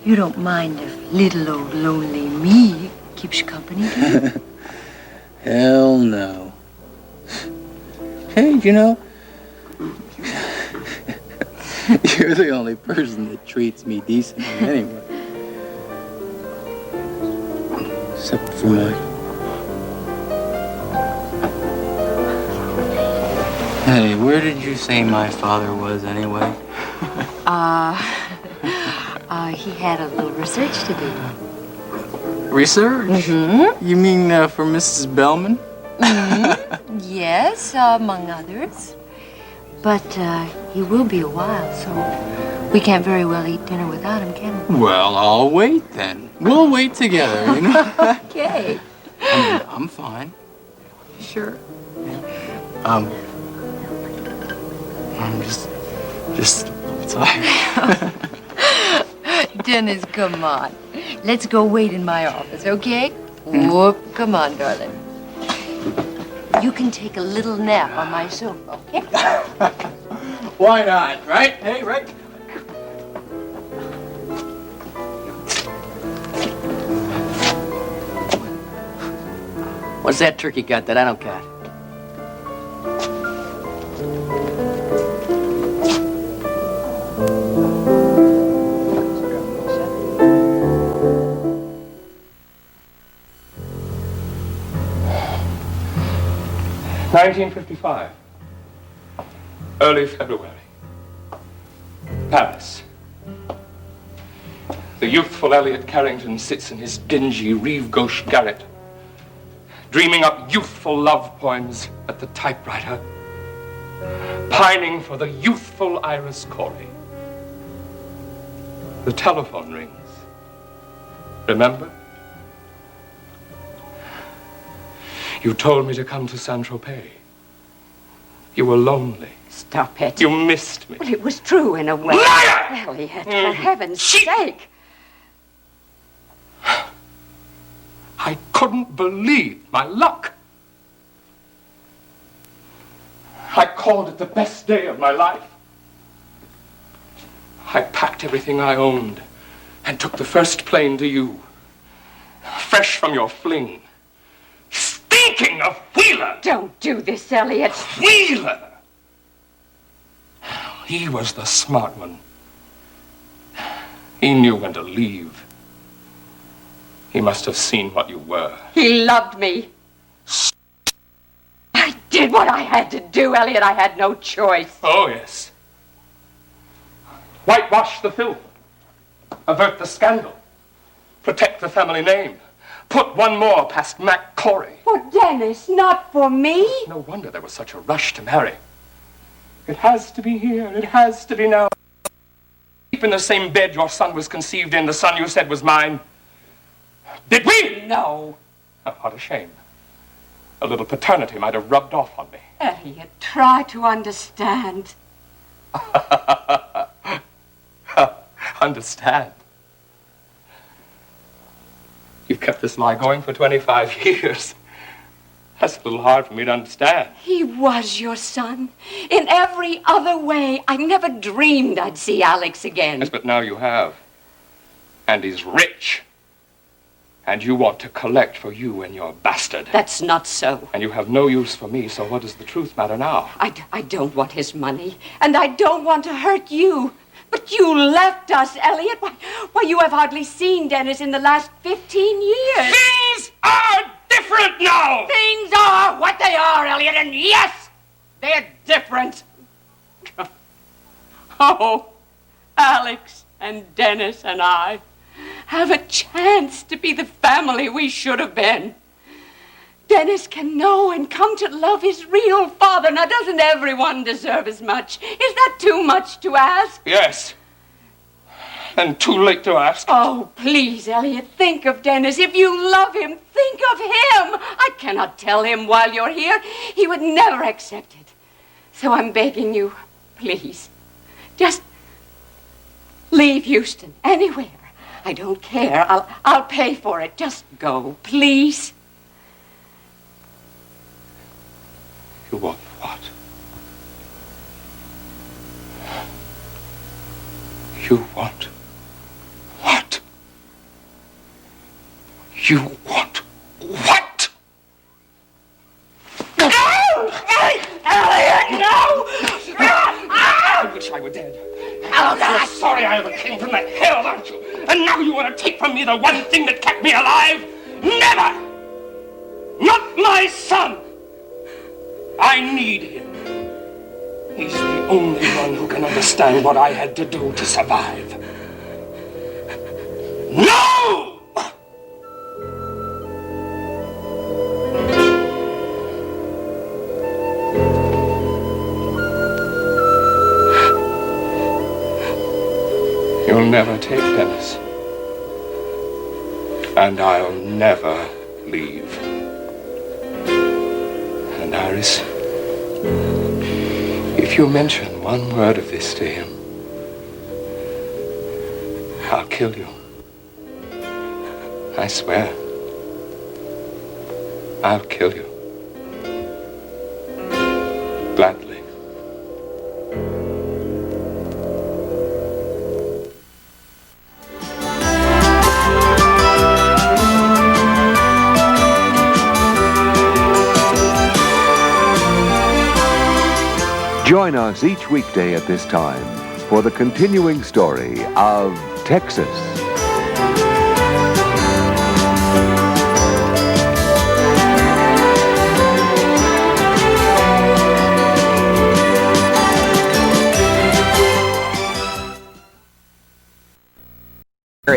Speaker 16: you don't mind if little old lonely me keeps you company, do you?
Speaker 11: Hell no. Hey, you know, you're the only person that treats me decently anyway. Except for my... Hey, where did you say my father was anyway?
Speaker 16: He had a little research to do.
Speaker 11: Research?
Speaker 16: Mm-hmm.
Speaker 11: You mean for Mrs. Bellman?
Speaker 16: Mm-hmm. Yes, among others. But he will be a while, so we can't very well eat dinner without him, can we?
Speaker 11: Well, I'll wait then. We'll wait together, you know?
Speaker 16: Okay.
Speaker 11: I mean, I'm fine.
Speaker 16: Sure.
Speaker 11: I'm just tired.
Speaker 16: Dennis, come on. Let's go wait in my office, okay? Whoop, come on, darling. You can take a little nap on my sofa, okay?
Speaker 11: Why not, right? Hey, right?
Speaker 8: What's that turkey got that I don't got?
Speaker 12: "1955. Early February. Paris. The youthful Elliot Carrington sits in his dingy Rive Gauche garret, dreaming up youthful love poems at the typewriter, pining for the youthful Iris Corey. The telephone rings. Remember? You told me to come to Saint-Tropez. You were lonely.
Speaker 17: Stop it.
Speaker 12: You missed me.
Speaker 17: Well, it was true in a way.
Speaker 12: Liar!
Speaker 17: Elliot, for heaven's sake.
Speaker 12: I couldn't believe my luck. I called it the best day of my life. I packed everything I owned and took the first plane to you, fresh from your fling, stinking of Wheeler.
Speaker 17: Don't do this, Elliot.
Speaker 12: Wheeler! He was the smart one. He knew when to leave. He must have seen what you were.
Speaker 17: He loved me. I did what I had to do, Elliot. I had no choice.
Speaker 12: Oh, yes. Whitewash the filth. Avert the scandal. Protect the family name. Put one more past Mac Corey.
Speaker 17: For Dennis, not for me.
Speaker 12: No wonder there was such a rush to marry. It has to be here. It has to be now. Sleep in the same bed your son was conceived in, the son you said was mine. Did we?
Speaker 17: No.
Speaker 12: Oh, what a shame. A little paternity might have rubbed off on me.
Speaker 17: Elliot, try to understand.
Speaker 12: Understand? You've kept this lie going for 25 years. That's a little hard for me to understand.
Speaker 17: He was your son. In every other way, I never dreamed I'd see Alex again.
Speaker 12: Yes, but now you have. And he's rich. And you want to collect for you and your bastard.
Speaker 17: That's not so.
Speaker 12: And you have no use for me, so what does the truth matter now?
Speaker 17: I don't want his money, and I don't want to hurt you. But you left us, Elliot. Why, you have hardly seen Dennis in the last 15 years.
Speaker 15: Things are different now!
Speaker 17: Things are what they are, Elliot, and yes, they're different. Oh, Alex and Dennis and I have a chance to be the family we should have been. Dennis can know and come to love his real father. Now, doesn't everyone deserve as much? Is that too much to ask?
Speaker 12: Yes. And too late to ask.
Speaker 17: Oh, please, Elliot, think of Dennis. If you love him, think of him. I cannot tell him while you're here. He would never accept it. So I'm begging you, please, just leave Houston, anywhere. I don't care. I'll pay for it. Just go, please.
Speaker 12: You want what? You want what? You want what?
Speaker 15: Elliot, no!
Speaker 12: I wish I were dead.
Speaker 15: Oh, I'm sorry I ever came from that hell, aren't you? And now you want to take from me the one thing that kept me alive? Never! Not my son! I need him.
Speaker 12: He's the only one who can understand what I had to do to survive.
Speaker 15: No!
Speaker 12: You'll never take Dennis. And I'll never leave. And Iris, if you mention one word of this to him, I'll kill you. I swear. I'll kill you. Gladly.
Speaker 2: Join us each weekday at this time for the continuing story of Texas.